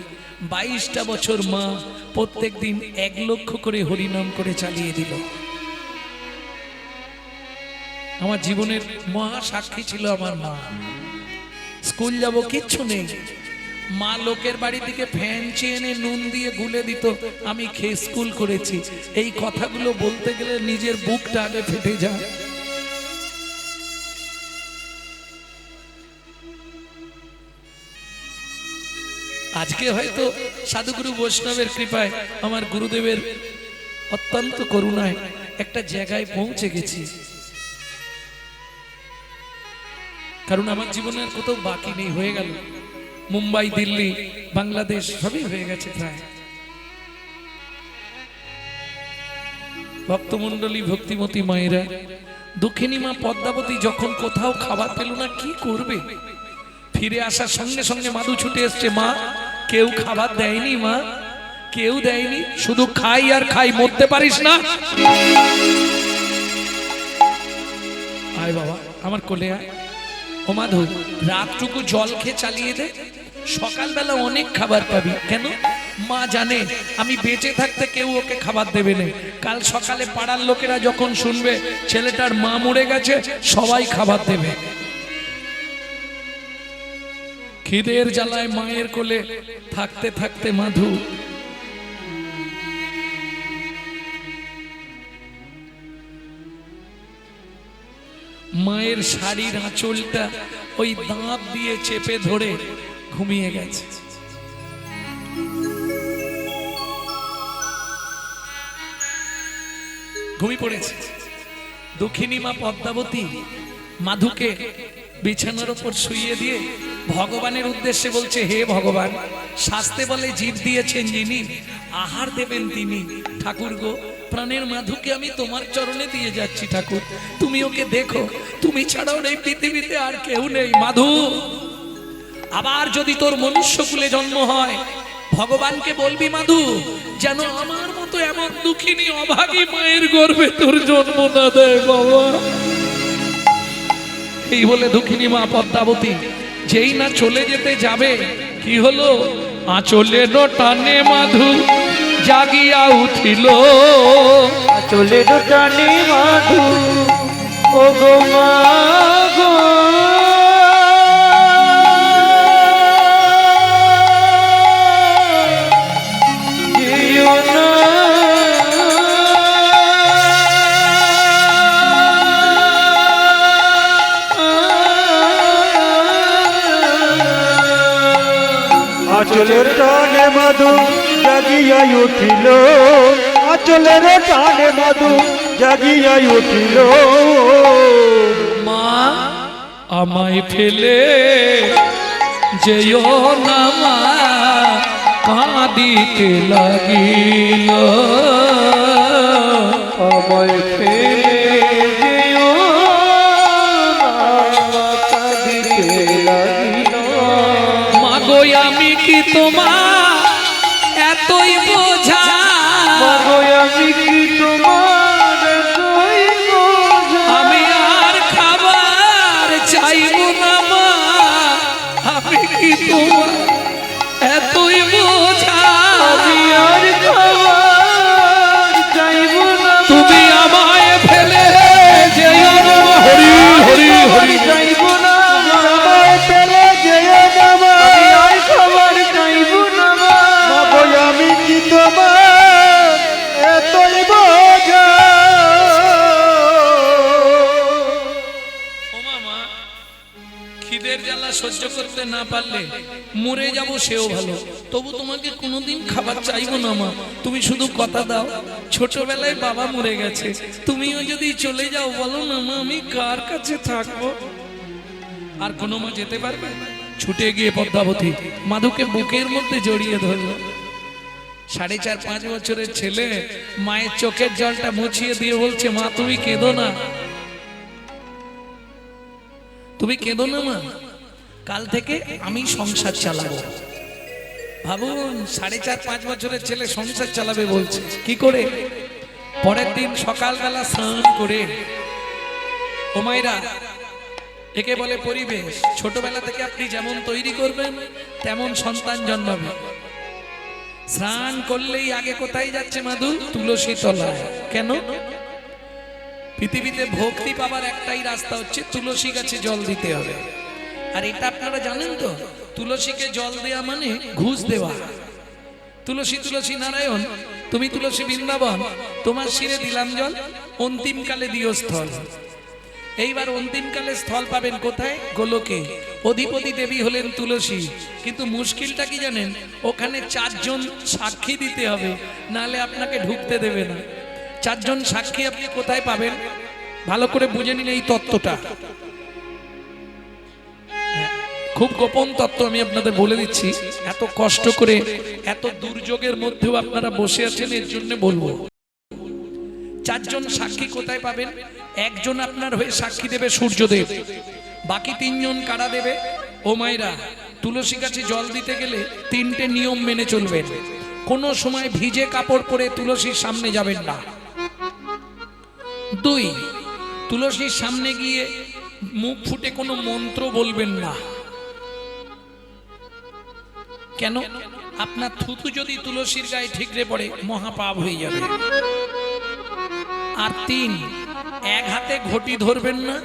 [SPEAKER 1] 22টা বছর মা প্রত্যেক দিন 1 লক্ষ করে হরিনাম করে চালিয়ে দিল। আমার জীবনের মহা সাক্ষী ছিল আমার মা। স্কুল যাব কিচ্ছু নেই, মা লোকের বাড়ি থেকে ফ্যান চেয়ে এনে নুন দিয়ে গুলে দিত, আমি খেয়ে স্কুল করেছি। এই কথাগুলো বলতে গেলে নিজের বুকটা আগে ফেটে যায়। আজকে হয়তো সাধুগুরু বৈষ্ণবের কৃপায়, আমার গুরুদেবের অত্যন্ত করুণায় একটা জায়গায় পৌঁছে গেছি। কারণ আমার জীবনের কোথাও বাকি নেই, হয়ে গেল। মুম্বাই, দিল্লি, বাংলাদেশ সবই হয়ে গেছে প্রায়। ভক্তমণ্ডলী, ভক্তিমতী মায়েরা, দুঃখিনী মা পদ্মাবতী যখন কোথাও খাবার পেল না কি করবে, ফিরে আসার সঙ্গে সঙ্গে মাধু ছুটে এসছে, মা কেউ খাবার দেয়নি, মা কেউ দেয়নি, শুধু খাই আর খাই, মরতে পারিস না। আয় বাবা আমার কোলে আয়। ও মাধু, রাতটুকু জল খেয়ে চালিয়ে দে, সকালবেলা অনেক খাবার পাবি। কেন? মা জানে আমি বেঁচে থাকতে কেউ ওকে খাবার দেবে না, কাল সকালে পাড়ার লোকেরা যখন শুনবে ছেলেটার মা মরে গেছে সবাই খাবার দেবে। খিদের জ্বালায় মায়ের কোলে থাকতে থাকতে মাধু মায়ের শাড়ির আঁচলটা ওই দাঁত দিয়ে চেপে ধরে ঘুমিয়ে গেছে। ঘুমিয়ে পড়েছে। দক্ষিণী মা পদ্মাবতী মাধুকে বিছানার উপর শুইয়ে দিয়ে ভগবানের উদ্দেশ্যে বলছে, হে ভগবান, শাস্তে বলে জীব দিয়েছেন যিনি, আহার দেবেন তিনি। ঠাকুর গো, প্রাণের মাধুকে আমি তোমার চরণে দিয়ে যাচ্ছি ঠাকুর, তুমি ওকে দেখো, তুমি ছাড়াও এই পৃথিবীতে আর কেউ নেই। মাধু, আবার যদি তোর মনুষ্যকুলে জন্ম হয় ভগবানকে বলবি মাধু যেন আমার মতো এমন দুঃখিনী অভাগী মায়ের গর্ভে তোর জন্ম না দেয় বাবা। এই বলে দুঃখিনী মা পদ্মাবতী যেই না চলে যেতে যাবে, কি হলো, আঁচলের টানে মাধু জাগিয়া উঠিল।
[SPEAKER 2] আঁচলের টানে মাধু, ও গো মা গো, যেও না। আঁচলের টানে মাধু জাগিয়া উঠিল, আঁচলের টানে মাধু জাগিয়া উঠিল।
[SPEAKER 1] মা আমায় ফেলে যেও না মা, কাঁদিতে লাগিল।
[SPEAKER 2] আমায় ফেলে যেও না, কাঁদিতে লাগিল।
[SPEAKER 1] মা গো আমি কি তোমার এতই বোঝা,
[SPEAKER 2] মাগো আমি কি তোমার এতই বোঝা,
[SPEAKER 1] আমি আর খাবার চাইব না মা, আমি কি তোমার এতই বোঝা,
[SPEAKER 2] আমি আর খাবার চাইব না,
[SPEAKER 1] তুমি আমায় ফেলে যেও না। হরি হরি হরি
[SPEAKER 2] চাইব না, আমায় ফেলে যেও না মা, আমি আর খাবার চাইব না মা। মাগো আমি কি তোমার এতই বোঝা।
[SPEAKER 1] ও মামা, খিদের জ্বালা সহ্য করতে না পারলে মরে যাব সেও ভালো, তবু তোমাকে কোনোদিন খাবার চাইবো না মা, তুমি শুধু কথা দাও, ছোটবেলায় বাবা মরে গেছে, তুমিও যদি চলে যাও বলো না মা, আমি কার কাছে থাকবো? আর কোনো মা যেতে পারবে? ছুটে গিয়ে পদ্মাবতী মাধুকে বুকের মধ্যে জড়িয়ে ধরলো। 4.5-5 বছরের ছেলে মায়ের চোখের জলটা মুছিয়ে দিয়ে বলছে, মা তুমি কেঁদো না, তুমি কেঁদো না মা, কাল থেকে আমি সংসার চালাবো। ভাবুন, 4.5-5 বছরের ছেলে সংসার চালাবে বলছে, কি করে? পরের দিন সকালবেলা স্নান করে, ও মায়েরা একে বলে পরিবেশ, ছোটবেলা থেকে আপনি যেমন তৈরি করবেন তেমন সন্তান জন্মাবে। স্নান করলেই আগে কোথায় যাচ্ছে মাধু? তুলসী তলায়। কেন? পৃথিবীতে ভক্তি পাবার একটাই রাস্তা হচ্ছে তুলসী গাছে জল দিতে হবে। আর এটা আপনারা জানেন তো, তুলসীকে জল দেওয়া মানে ঘুষ দেওয়া। তুলসী তুলসী নারায়ণ, তুমি তুলসী বৃন্দাবন, তোমার শিরে দিলাম জল, অন্তিমকালে দিও স্থল। এইবার অন্তিমকালে স্থল পাবেন কোথায়? গোলকে। অধিপতি দেবী হলেন তুলসী, কিন্তু মুশকিলটা কি জানেন? ওখানে 4 জন সাক্ষী দিতে হবে, নালে আপনাকে ঢুকতে দেবে না। 4 জন সাক্ষী আপনি কোথায় পাবেন? ভালো করে বুঝে নিন এই তত্ত্বটা, খুব গোপন তত্ত্ব, আমি আপনাদের বলে দিচ্ছি। এত কষ্ট করে এত দুর্যোগের মধ্যেও আপনারা বসে আছেন, এর জন্য বলবো। 4 জন সাক্ষী কোথায় পাবেন? একজন আপনার হয়ে সাক্ষী দেবে সূর্যদেব, বাকি তিনজন কারা দেবে? ও মায়েরা, তুলসী গাছে জল দিতে গেলে তিনটে নিয়ম মেনে চলবেন। কোনো সময় ভিজে কাপড় পরে তুলসীর সামনে যাবেন না। 2, তুলসীর সামনে গিয়ে মুখ ফুটে কোনো মন্ত্র বলবেন না। কেন? আপনার থুতু যদি তুলসীর গায়ে ঠিকরে পড়ে মহাপাপ হয়ে যাবে। আর 3, এক হাতে ঘটি ধরবেন না,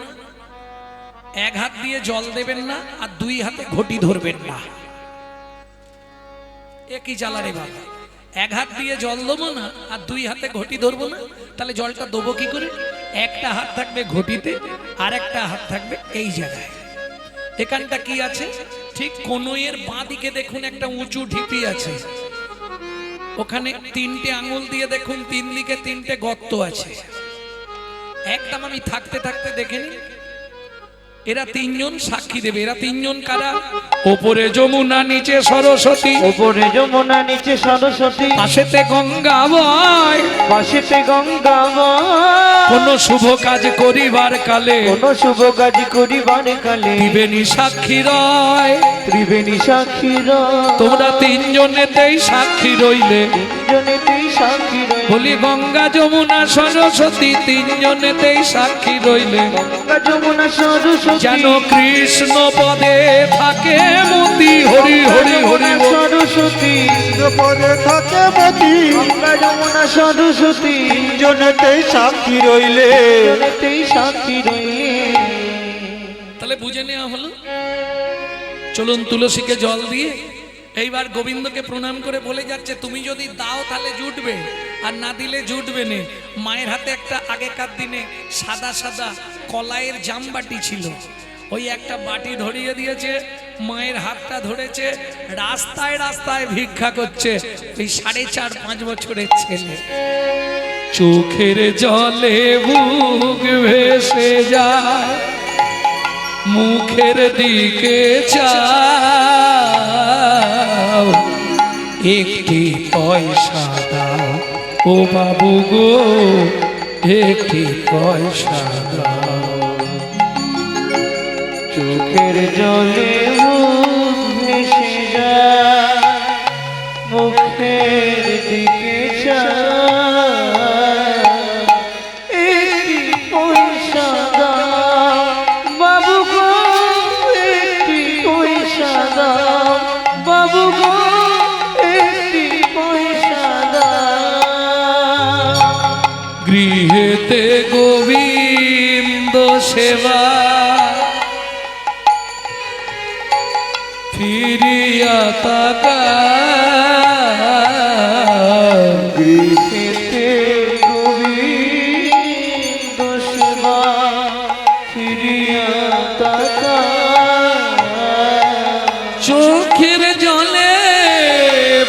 [SPEAKER 1] এক হাত দিয়ে জল দেবেন না, আর 2 হাতে ঘটি ধরবেন না। একই জ্বালা রে বাবা, এক হাত দিয়ে জল দেবো না আর 2 হাতে ঘটি ধরবো না, তাহলে জলটা দেবো কি করে? একটা হাত থাকবে ঘটিতে আর একটা হাত থাকবে এই জায়গায়। এখানটা কি আছে? ঠিক কনুইয়ের বাঁ দিকে দেখুন একটা উঁচু ঢিপি আছে, ওখানে 3টে আঙুল দিয়ে দেখুন 3 দিকে 3টে গর্ত আছে। একদম আমি থাকতে থাকতে দেখে নি, এরা 3 জন সাক্ষী দেবে। এরা 3 জন কারা? ওপরে যমুনা নিচে সরস্বতী,
[SPEAKER 2] ওপরে যমুনা নিচে সরস্বতী,
[SPEAKER 1] পাশেতে গঙ্গা বয়,
[SPEAKER 2] পাশেতে গঙ্গা বয়।
[SPEAKER 1] কোন শুভ কাজ করিবার কালে,
[SPEAKER 2] কোন শুভ কাজ করিবার কালে
[SPEAKER 1] ত্রিবেণী সাক্ষী রয়,
[SPEAKER 2] ত্রিবেণী সাক্ষী রয়।
[SPEAKER 1] তোমরা 3 জনেতেই সাক্ষী রইলে।
[SPEAKER 2] তিনজনেতেই সাক্ষী রইলে।
[SPEAKER 1] বলি গঙ্গা যমুনা সরস্বতী 3 জনেতেই সাক্ষী রইলে।
[SPEAKER 2] গঙ্গা যমুনা সরস্বতী,
[SPEAKER 1] যেন কৃষ্ণ পদে থাকে মতি। হরি হরি হরি বল।
[SPEAKER 2] সরস্বতী পদে থাকে মতি। গঙ্গা যমুনা সরস্বতী তিনজনেতেই সাক্ষী রইলে। তিনজনেতেই সাক্ষী রইলে।
[SPEAKER 1] তাহলে বুঝে নেওয়া হলো। চলুন তুলসীকে জল দিয়ে এইবার গোবিন্দকে প্রণাম করে বলে যাচ্ছে, তুমি যদি দাও তাহলে জুটবে, আর না দিলে জুটবে না। মায়ের হাতে একটা আগেকার দিনে সাদা সাদা কলাইয়ের জামবাটি ছিল, ওই একটা বাটি ধরিয়ে দিয়েছে, মায়ের হাতটা ধরেছে, রাস্তায় রাস্তায় ভিক্ষা করছে ওই 4.5-5 বছরের ছেলে। চোখের জলে বুক ভেসে যায়, মুখের দিকে চাও, একটি পয়সা দাও ও বাবু গো, একটি পয়সা দাও।
[SPEAKER 2] চোখের জলে মুখ ভেসে যায়, মুখের দিকে চায়, একটি পয়সা দাও বাবু গো, একটি পয়সা দাও বাবু গো, একটি পয়সা দাও।
[SPEAKER 1] গৃহেতে গোবিন্দ সেবা, ফিরিয়া তাকা,
[SPEAKER 2] গৃহেতে গোবিন্দ সেবা, ফিরিয়া তাকা।
[SPEAKER 1] চোখের জলে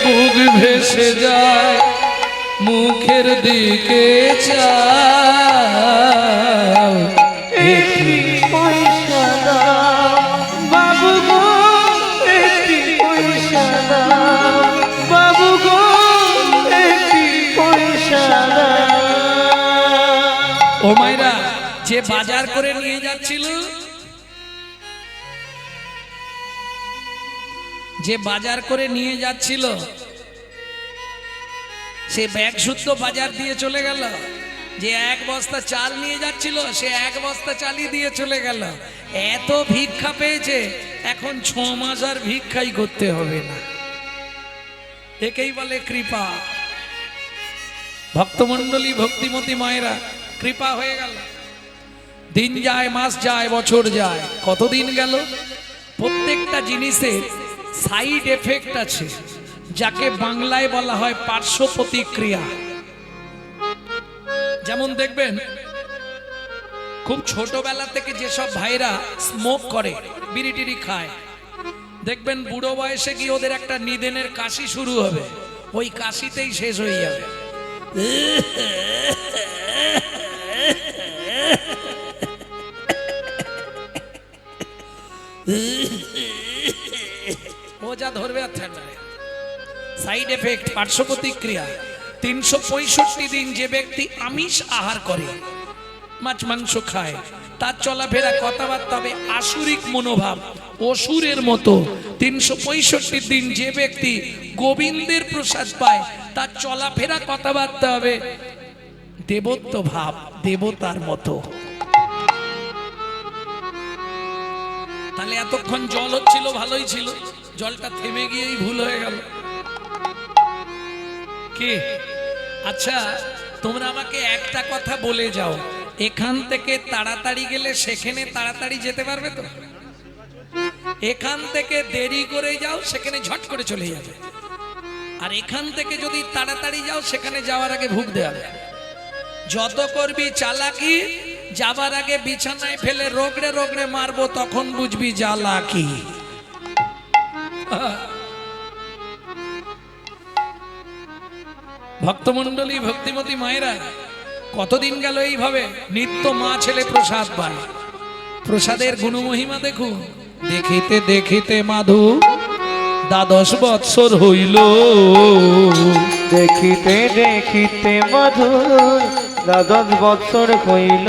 [SPEAKER 1] বুক ভেসে যায়, মুখের দিকে চাও,
[SPEAKER 2] একটি পয়সা দাও বাবু গো, একটি পয়সা দাও বাবু গো, একটি পয়সা দাও।
[SPEAKER 1] ও মাইরা, যে বাজার করে নিয়ে যাচ্ছিল, যে বাজার করে নিয়ে যাচ্ছিল, সে ব্যাগ শুদ্ধ বাজার দিয়ে চলে গেল। যে 1 বস্তা চাল নিয়ে যাচ্ছিল, সে 1 বস্তা চালই দিয়ে চলে গেল। এত ভিক্ষা পেয়েছে, এখন 6 মাস আর ভিক্ষাই করতে হবে না। একেই বলে কৃপা। ভক্তমণ্ডলী, ভক্তিমতী মায়েরা, কৃপা হয়ে গেল। দিন যায়, মাস যায়, বছর যায়, কতদিন গেল। প্রত্যেকটা জিনিসের সাইড এফেক্ট আছে, যাকে বাংলায় বলা হয় পার্শ্ব প্রতিক্রিয়া। যেমন দেখবেন, খুব ছোটবেলা থেকে যেসব ভাইরা স্মোক করে, বিড়ি টিড়ি খায়, দেখবেন বুড়ো বয়সে গিয়ে ওদের একটা নিদেনের কাশি শুরু হবে, ওই কাশিতেই শেষ হয়ে যাবে। ও যা ধরবে আর থাকবে। সাইড এফেক্ট, পার্শ্ব প্রতিক্রিয়া। 365 দিন যে ব্যক্তি আমিষ আহার করে, মাছ মাংস খায়, তার চলাফেরা কথাবার্তা হবে আসুরিক মনোভাব, অসুরের মতো। 365 দিন যে ব্যক্তি গোবিন্দের প্রসাদ পায় তার চলাফেরা কথাবার্তা হবে দেবত্ব ভাব, দেবতার মতো। তাহলে এতক্ষণ জল হচ্ছিল, ভালোই ছিল, জলটা থেমে গিয়েই ভুল হয়ে গেল। কে? আচ্ছা, তোমরা আমাকে একটা কথা বলে যাও, এখান থেকে তাড়াতাড়ি গেলে সেখানে তাড়াতাড়ি যেতে পারবে তো? এখান থেকে দেরি করে যাও সেখানে ঝট করে চলে যাবে, আর এখান থেকে যদি তাড়াতাড়ি যাও সেখানে যাওয়ার আগে ভুগ দেবে। যত করবি চালাকি, যাবার আগে বিছানায় ফেলে রগড়ে রগড়ে মারবো, তখন বুঝবি জ্বালাকি। ভক্তমন্ডলী, ভক্তিমতী মায়েরা, কতদিন গেল এইভাবে নিত্য মা ছেলে প্রসাদ পায়। প্রসাদের গুণমহিমা দেখুন। দেখিতে দেখিতে মাধু 12 বৎসর হইল,
[SPEAKER 2] দেখিতে দেখিতে মধুর 12 বৎসর হইল।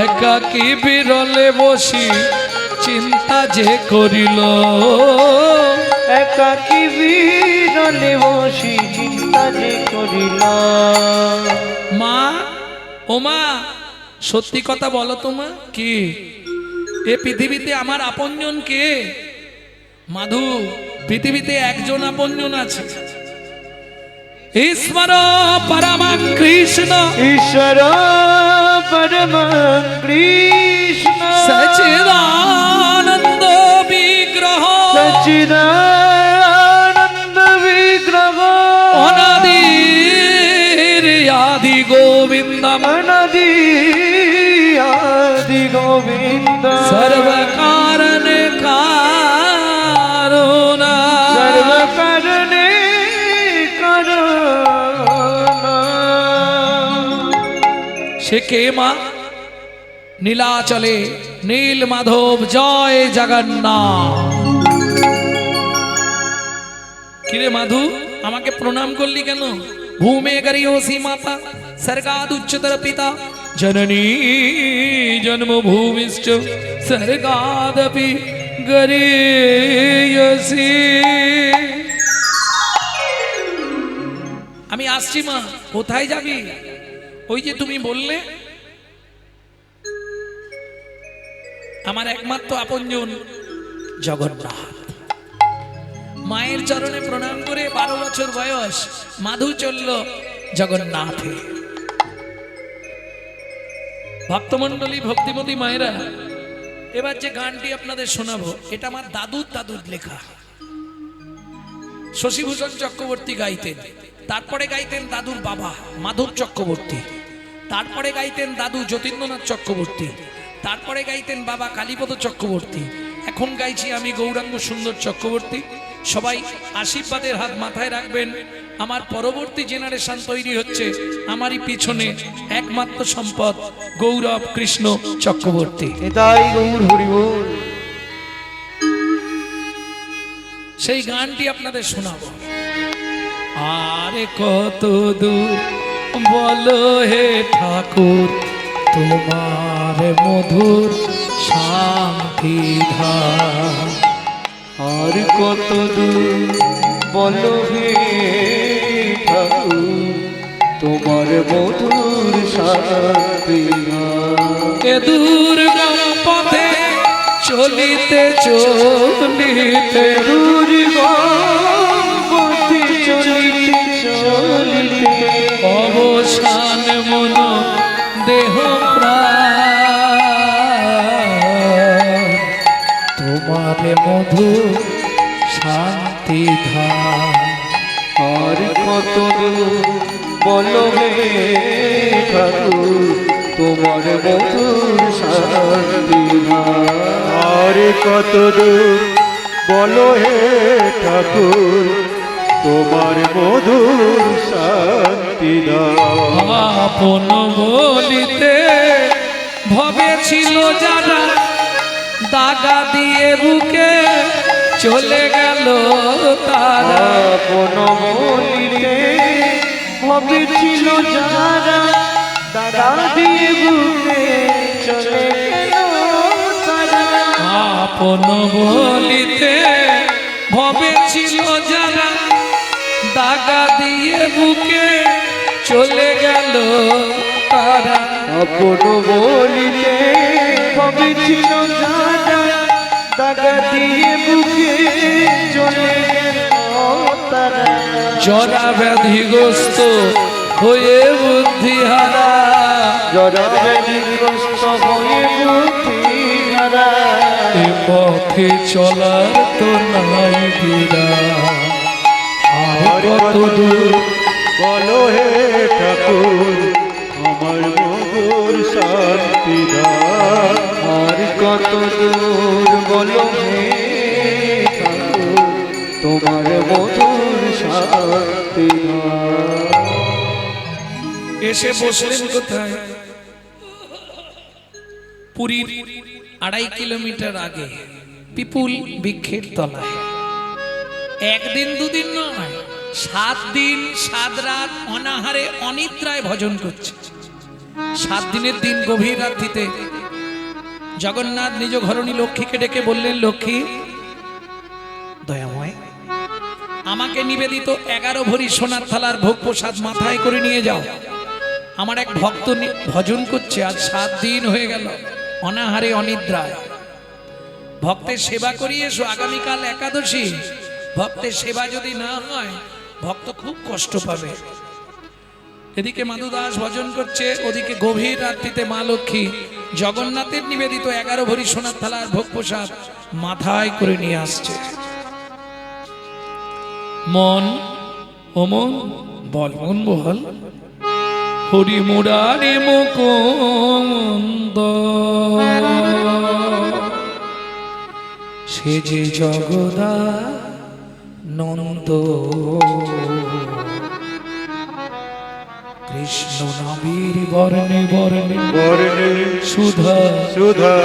[SPEAKER 1] একাকী বিরলে বসি চিন্তা যে করিল,
[SPEAKER 2] একাকী বিরলে বসি চিন্তা যে করিল।
[SPEAKER 1] মা, ও মা, সত্যি কথা বলো তো মা, কি এ পৃথিবীতে আমার আপনজন কে? মাধু, পৃথিবীতে একজন আপনজন আছে, ঈশ্বর পরমং কৃষ্ণ,
[SPEAKER 2] ঈশ্বর পরমং কৃষ্ণ,
[SPEAKER 1] সচিদানন্দ বিগ্রহ,
[SPEAKER 2] সচিদানন্দ বিগ্রহ,
[SPEAKER 1] অনাদির আদি গোবিন্দ,
[SPEAKER 2] অনাদি আদি গোবিন্দ,
[SPEAKER 1] সর্বকারণে কারণা,
[SPEAKER 2] সর্বকারণে কারণা।
[SPEAKER 1] সে কে মা? নীলাচলে নীল মাধব, জয় জগন্নাথ। কিরে মাধু, আমাকে প্রণাম করলি কেন? ভূমে গরিয়সী মাতা, স্বর্গাদ উচ্চতর পিতা, জননী জন্মভূমিশ্চ স্বর্গাদপি গরিয়সী। আমি আসছি মা। কোথায় যাবি? ওই যে তুমি বললে আমার একমাত্র আপনজন জগন্নাথ। মায়ের চরণে প্রণাম করে 12 বছর বয়স মাধু চলল জগন্নাথে। ভক্তমন্ডলী, ভক্তিমতী মায়েরা, এবার যে গানটি আপনাদের শোনাবো এটা আমার দাদুর লেখা। শশীভূষণ চক্রবর্তী গাইতেন, তারপরে গাইতেন দাদুর বাবা মাধব চক্রবর্তী, তারপরে গাইতেন দাদু যতীন্দ্রনাথ চক্রবর্তী, তারপরে গাইতেন বাবা কালীপদ চক্রবর্তী, এখন গাইছি আমি গৌরাঙ্গ সুন্দর চক্রবর্তী। সবাই আশীর্বাদের হাত মাথায় রাখবেন। আমার পরবর্তী জেনারেশন তৈরি হচ্ছে, আমারই পিছনে একমাত্র সম্পদ গৌরব কৃষ্ণ চক্রবর্তী।
[SPEAKER 2] নিতাই গৌর হরি বল।
[SPEAKER 1] সেই গানটি আপনাদের শোনাবো। আরে কত দূর বলো হে ঠাকুর, তোমার মধুর শান্তি ধাম।
[SPEAKER 2] আর কত দূর বলো হে ঠাকুর, তোমার মধুর শান্তি ধাম।
[SPEAKER 1] এ দুর্গম পথে চলিতে চলিতে,
[SPEAKER 2] দুর্গম পথে চলিতে চলিতে,
[SPEAKER 1] অবসান মন দেহ প্রাণ, তোমার মধু শান্তি ধাম।
[SPEAKER 2] আর কত দূর বলো হে ঠাকুর, তোমার মধুর শান্তি ধাম। আর কত দূর বলো হে ঠাকুর, তোমার মধুর শান্তি ধাম।
[SPEAKER 1] আপন বলিতে ভবে ছিল যারা, দাগা দিয়ে বুকে চলে গেল তারা।
[SPEAKER 2] আপন বলিতে ভবে ছিল যারা, দাগা দিয়ে বুকে চলে গেল তারা।
[SPEAKER 1] আপন বলিতে ভবে ছিল যারা, দাগা দিয়ে বুকে চলে গেল তারা।
[SPEAKER 2] আপন বলিতে ভবেছিল যারা, দাগা দিয়ে বুকে চলে গেল তারা।
[SPEAKER 1] জরা ব্যাধিগ্রস্ত হয়ে বুদ্ধিহারা,
[SPEAKER 2] জরা ব্যাধিগ্রস্ত হয়ে বুদ্ধিহারা।
[SPEAKER 1] এ পথে চলার তো নাই বিরা, আর কত দূর
[SPEAKER 2] বলো হে ঠাকুর আমার মধুর শান্তি দাও। আর কত দূর বলো হে ঠাকুর তোমার মধুর শান্তি দাও।
[SPEAKER 1] এসে বসলেন কোথায়? পুরীর 2.5 কিলোমিটার আগে পিপুল বৃক্ষের তলায়। একদিন দুদিন নয়, 7 দিন 7 রাত অনাহারে অনিদ্রায় ভজন করছে। 7 দিনের দিন গভীর রাত্রিতে জগন্নাথ নিজ ঘরণী লক্ষ্মীকে ডেকে বললেন, লক্ষ্মী দয়াময়, আমাকে নিবেদিত 11 ভরি সোনার থালার ভোগ প্রসাদ মাথায় করে নিয়ে যাও। আমার এক ভক্ত ভজন করছে, আজ 7 দিন হয়ে গেল অনাহারে অনিদ্রায়। ভক্তের সেবা করিয়ে এসো, আগামীকাল একাদশী। ভক্তের সেবা যদি না হয় ভক্ত খুব কষ্ট পাবে। এদিকে মাধু দাস ভজন করছে, ওদিকে গভীর রাত্রিতে মা লক্ষ্মী জগন্নাথের নিবেদিত 11 ভরি সোনার থালার ভোগ প্রসাদ মাথায় করে নিয়ে আসছে। মন ও মন বল, মন বল, হরি মুরারি মুকুন্দ সে যে জগদানন্দ। কৃষ্ণ নামের বর্ণে বর্ণে
[SPEAKER 2] বর্ণে
[SPEAKER 1] সুধা
[SPEAKER 2] সুধা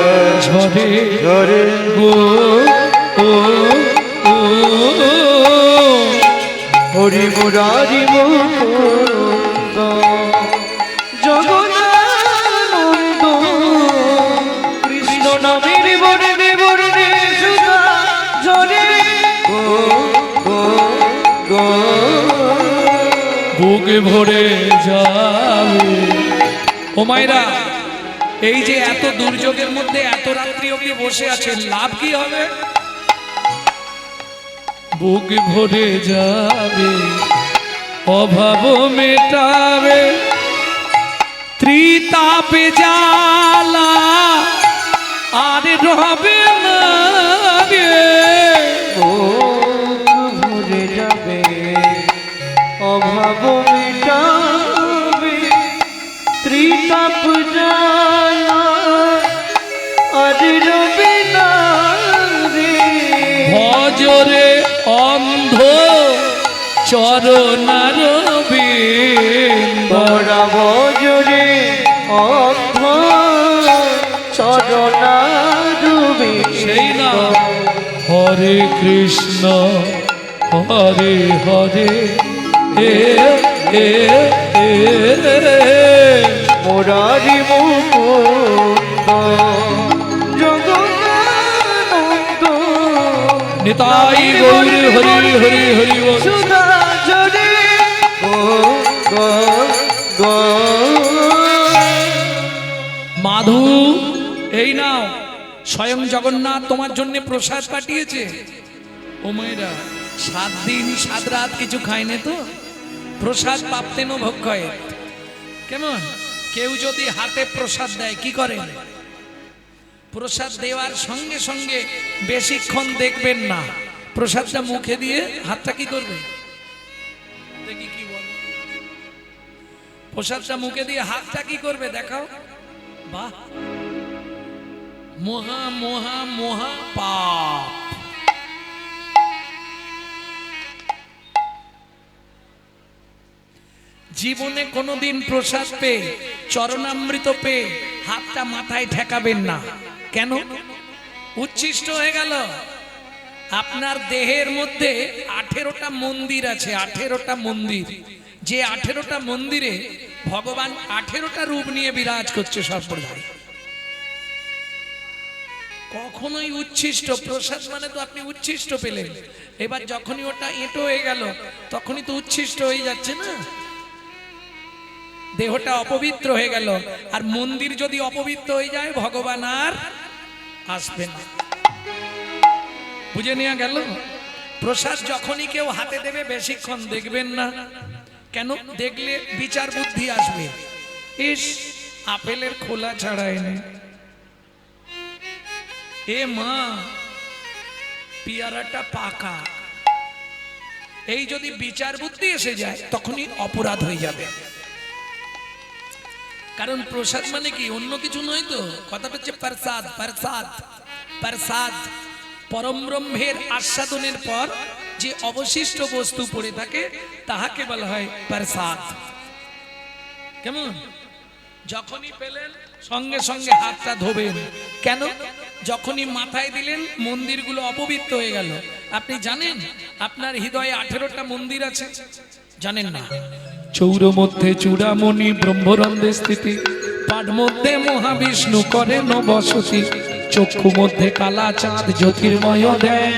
[SPEAKER 1] ঝরে
[SPEAKER 2] ঝরে
[SPEAKER 1] গো ও ও
[SPEAKER 2] হরি মুরারি মুকুন্দ জগদানন্দ। কৃষ্ণ নামের বর্ণে বর্ণে সুধা ঝরে গো গো গো।
[SPEAKER 1] বুক ভরে যাবে। ও মায়েরা, এই যে এত দুর্যোগের মধ্যে এত রাত্রি অবধি বসে আছেন, লাভ কি হবে? বুক ভরে যাবে, অভাব মেটাবে, ত্রিতাপে জ্বালা আর রবে না গে।
[SPEAKER 2] বুক ভরে যাবে, অভাব মেটাবে, ত্রিতাপ জ্বালা আর রবে না রে।
[SPEAKER 1] ভজরে অন্ধ চরণার
[SPEAKER 2] বড়া বজরে অর্থ চরণারুবি।
[SPEAKER 1] সেই না হরে কৃষ্ণ হরে হরে হে হে হে
[SPEAKER 2] মুরারি মুকুন্দ জগদানন্দ।
[SPEAKER 1] নিতাই গৌর হরি হরি হরি বল।
[SPEAKER 2] সুধা ঝরে গো গো গো।
[SPEAKER 1] মাধু, এই নাও, স্বয়ং জগন্নাথ তোমার জন্য প্রসাদ পাঠিয়েছে। ও মেয়েরা, 7 দিন 7 রাত কিছু খায়নি তো, প্রসাদ পাপ্তেন ভক্ষয়। কেমন? কেউ যদি হাতে প্রসাদ দেয় কি করে? প্রসাদ দেওয়ার সঙ্গে সঙ্গে বেশিক্ষণ দেখবেন না, প্রসাদটা মুখে দিয়ে হাতটা কি করবে দেখি, কি বল? প্রসাদটা মুখে দিয়ে হাতটা কি করবে দেখাও। বাহ, মহা মহা মহা পাপ। জীবনে কোনোদিন প্রসাদ পেয়ে, চরণামৃত পেয়ে হাতটা মাথায় ঠেকাবেন না। কেন? উচ্ছিষ্ট হয়ে গেল। আপনার দেহের মধ্যে 18টা মন্দির আছে, 18টা মন্দির। যে 18টা মন্দিরে ভগবান 18টা রূপ নিয়ে বিরাজ করছে সর্বদাই। কখনোই উচ্ছিষ্ট প্রসাদ মানে তো আপনি উচ্ছিষ্ট পেলেন, এবার যখনই ওটা এঁটো হয়ে গেল তখনই তো উচ্ছিষ্ট হয়ে যাচ্ছে না, দেহটা অপবিত্র হয়ে গেল। আর মন্দির যদি অপবিত্র হয়ে যায় ভগবান আর আসবে না। বুঝে নেওয়া গেল? প্রসাদ যখনই কেউ হাতে দেবে বেশিক্ষণ দেখবেন না, কেন? দেখলে বিচার বুদ্ধি আসবে, ইস আপেলের খোলা ছাড়াই নেই, এ মা পিয়ারাটা পাকা, এই যদি বিচার বুদ্ধি এসে যায় তখনই অপরাধ হয়ে যাবে। কারণ প্রসাদ মানে কি অন্য কিছু নয় তো, কথাটা হচ্ছে প্রসাদ। প্রসাদ প্রসাদ পরম ব্রহ্মের আস্বাদনের পর যে অবশিষ্ট বস্তু পড়ে থাকে তাহাকে বলা হয় প্রসাদ। কেমন? যখনই পেলেন সঙ্গে সঙ্গে হাতটা ধোবেন, কেন? যখনই মাথায় দিলেন মন্দিরগুলো অপবিত্র হয়ে গেল। আপনি জানেন আপনার হৃদয়ে 18টা মন্দির আছে? জানেন না? চৌর মধ্যে চূড়ামণি ব্রহ্মরন্ধে স্থিতি, পাঠ মধ্যে মহাবিষ্ণু করেন বসতি, চক্ষু মধ্যে কালা চাঁদ জ্যোতির্ময় দেয়,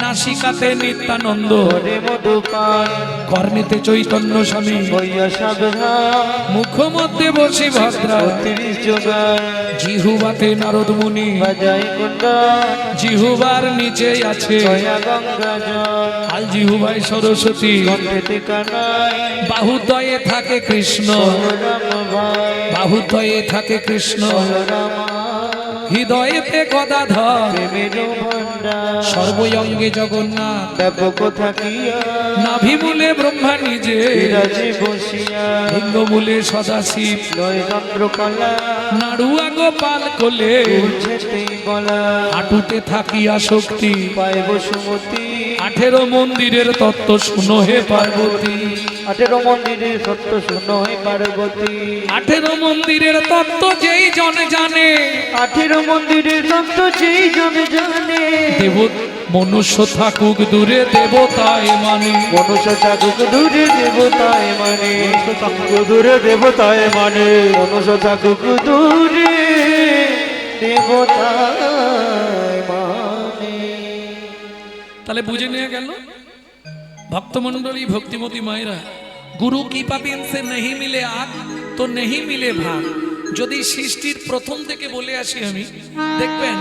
[SPEAKER 1] নাসিকাতে নিত্যানন্দ
[SPEAKER 2] হরে মধুপান
[SPEAKER 1] কর্ণেতে চৈতন্য স্বামী,
[SPEAKER 2] হইয়া সাবধান
[SPEAKER 1] মুখ মধ্যে বসি ভদ্রা,
[SPEAKER 2] 32 যোগান
[SPEAKER 1] জিহুবাতে নারদ মুনি,
[SPEAKER 2] বাজাই কুণ্ডা
[SPEAKER 1] জিহুবার নিচে আছে
[SPEAKER 2] দয়া গঙ্গা জল,
[SPEAKER 1] আল জিহুবাই সরস্বতী,
[SPEAKER 2] কণ্ঠেতে কানাই
[SPEAKER 1] বাহুদ্বয়ে থাকে কৃষ্ণ,
[SPEAKER 2] বলরাম ভাই
[SPEAKER 1] বাহুদ্বয়ে থাকে কৃষ্ণ,
[SPEAKER 2] বলরাম
[SPEAKER 1] হৃদয়েতে গদাধর,
[SPEAKER 2] প্রেমের ভান্ডার
[SPEAKER 1] সর্বঙ্গে জগন্নাথ,
[SPEAKER 2] ব্যাপক থাকিয়া
[SPEAKER 1] নাভিমূলে ব্রহ্মা নিজে,
[SPEAKER 2] বিরাজে বসিয়া
[SPEAKER 1] লিঙ্গমূলে সদাশিব,
[SPEAKER 2] লয় চন্দ্রকলা
[SPEAKER 1] নাড়ুয়া গোপাল কোলে,
[SPEAKER 2] উঠেতেই বলা
[SPEAKER 1] হাঁটুতে থাকিয়া শক্তি,
[SPEAKER 2] পায় বসুমতী
[SPEAKER 1] 18 মন্দিরের তত্ত্ব শুনো হে পার্বতী,
[SPEAKER 2] 18 মন্দিরের সত্য শুনো হে পার্বতী,
[SPEAKER 1] 18 মন্দিরের তত্ত্ব যেই জন জানে,
[SPEAKER 2] 18 মন্দিরের সত্য যেই জন জানে,
[SPEAKER 1] দেব মনুষ্য থাকুক দূরে দেবতায় মানে,
[SPEAKER 2] মনুষ্য থাকুক দূরে দেবতায় মানে, মনুষ্য থাকুক দূরে দেবতায় মানে, মনুষ্য থাকুক দূরে দেবতায় মানে।
[SPEAKER 1] তাহলে বুঝে নিয়ে গেল ভক্তমন্ডলী ভক্তিমতী মায়েরা, গুরু কি পাবেন সে नहीं मिले आग तो नहीं मिले भाग। যদি সৃষ্টির প্রথম থেকে বলে আসি আমি, দেখবেন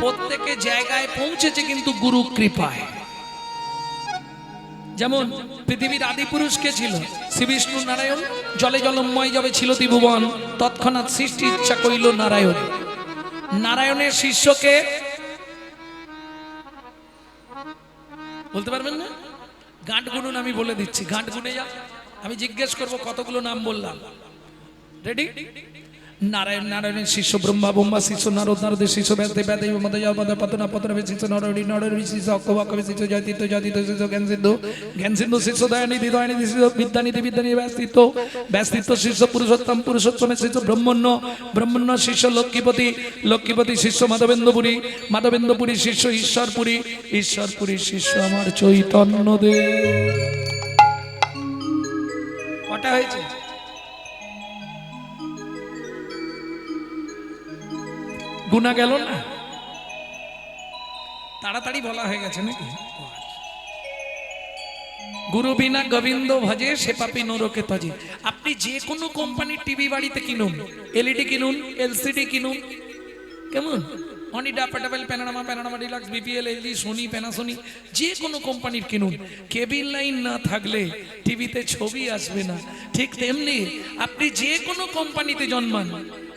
[SPEAKER 1] প্রত্যেকে জায়গায় পৌঁছেছে কিন্তু গুরু কৃপায়। যেমন পৃথিবীর আদি পুরুষ কে ছিল? শ্রী বিষ্ণু নারায়ণ। জলে জলময় যাবে ছিল ত্রিভুবন, তৎক্ষণাৎ সৃষ্টি ইচ্ছা কইল নারায়ণ। নারায়ণের শিষ্যকে বলতে পারবেন না? গাঁট গুনুন, আমি বলে দিচ্ছি, গাঁট গুনে যা, আমি জিজ্ঞেস করব কতগুলো নাম বললাম। রেডি? নারায়ণ, নারায়ণের শিষ্য ব্রহ্মা, ব্রহ্মা শিষ্য নারদ, নারদের শিষ্য ব্যাসদেব, ব্যাসদেব মধ্যে পতনা, পতনের শিষ্য নরহরি, নরহরি শিষ্য অক্ষব, অক্ষবের শিষ্য জয়তীর্থ, জয়তীর্থ শিষ্য জ্ঞান সিন্ধু, জ্ঞান সিন্ধু শিষ্য দয়ানিধি, দয়ানিধি শিষ্য বিদ্যানিধি, বিদ্যানিধি ব্যাসতীর্থ, ব্যাসতীর্থ শিষ্য পুরুষোত্তম, পুরুষোত্তমের শিষ্য ব্রহ্মণ্য, ব্রহ্মণ্য শিষ্য লক্ষ্মীপতি, লক্ষ্মীপতি শিষ্য মাধবেন্দ্রপুরী, মাধবেন্দ্রপুরী শিষ্য ঈশ্বরপুরী, ঈশ্বরপুরী শিষ্য আমার চৈতন্যদেব। কটা হয়েছে? গুনা গেল না? তাড়াতাড়ি বলা হয়ে গেছে নাকি? গুরু বিনা গোবিন্দ ভজে সে পাপী নরকে তজে। আপনি যে কোনো কোম্পানির টিভি বাড়িতে কিনুন, এলইডি কিনুন, এলসিডি কিনুন, কেমন অনিডা, পেটাবেল, Panorama, Panorama deluxe, BPL, LG, Sony, Panasonic, যে কোনো কোম্পানির কিনুন, কেবিল লাইন না থাকলে টিভিতে ছবি আসবে না। ঠিক তেমনি আপনি যে কোনো কোম্পানিতে জন্মান,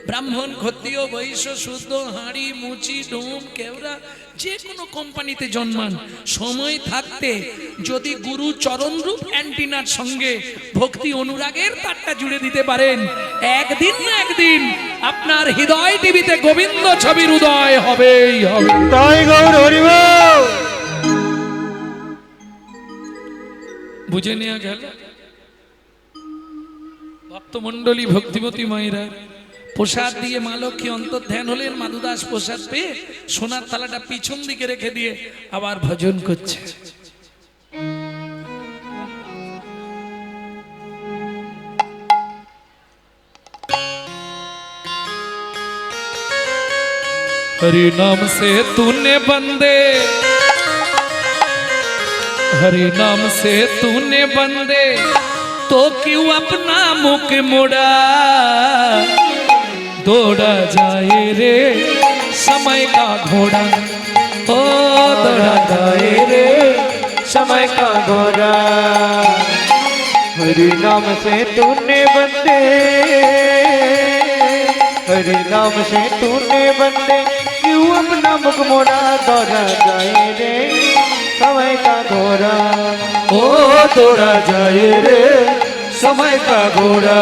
[SPEAKER 1] ব্রাহ্মণ, ক্ষত্রিয়, বৈশ্য, শুদ্ধ, হাঁড়ি, মুচি, ডোম, কেওড়া, যে কোনো কোম্পানিতে জন্মান, সময় থাকতে যদি গুরু চরণরূপ অ্যান্টিনার সঙ্গে ভক্তি অনুরাগের তারটা জুড়ে দিতে পারেন, একদিন না একদিন আপনার হৃদয় টিভিতে গোবিন্দ ছবির উদয় হবেই হবে।
[SPEAKER 2] তাই গৌর হরি বল।
[SPEAKER 1] বুঝে নেওয়া গেল ভক্তমণ্ডলী ভক্তিমতী মায়েরা। প্রসাদ দিয়ে মা লক্ষ্মী অন্তর্ধ্যান হলেন। মাধুদাস প্রসাদ পেয়ে সোনার থালাটা পিছন দিকে রেখে দিয়ে আবার ভজন করছে। हरि नाम से तूने बंदे, हरि नाम से तूने बंदे, तो क्यों अपना मुख मोड़ा। दौड़ा जाए रे समय का घोड़ा, ओ दौड़ा जाए रे
[SPEAKER 2] समय का घोड़ा। हरि नाम से तूने बंदे, हरि नाम से तूने बंदे, क्यों अपना मुख मोड़ा। दौड़ा जाए रे समय का घोड़ा,
[SPEAKER 1] ओ दौड़ा जाए रे समय का घोड़ा।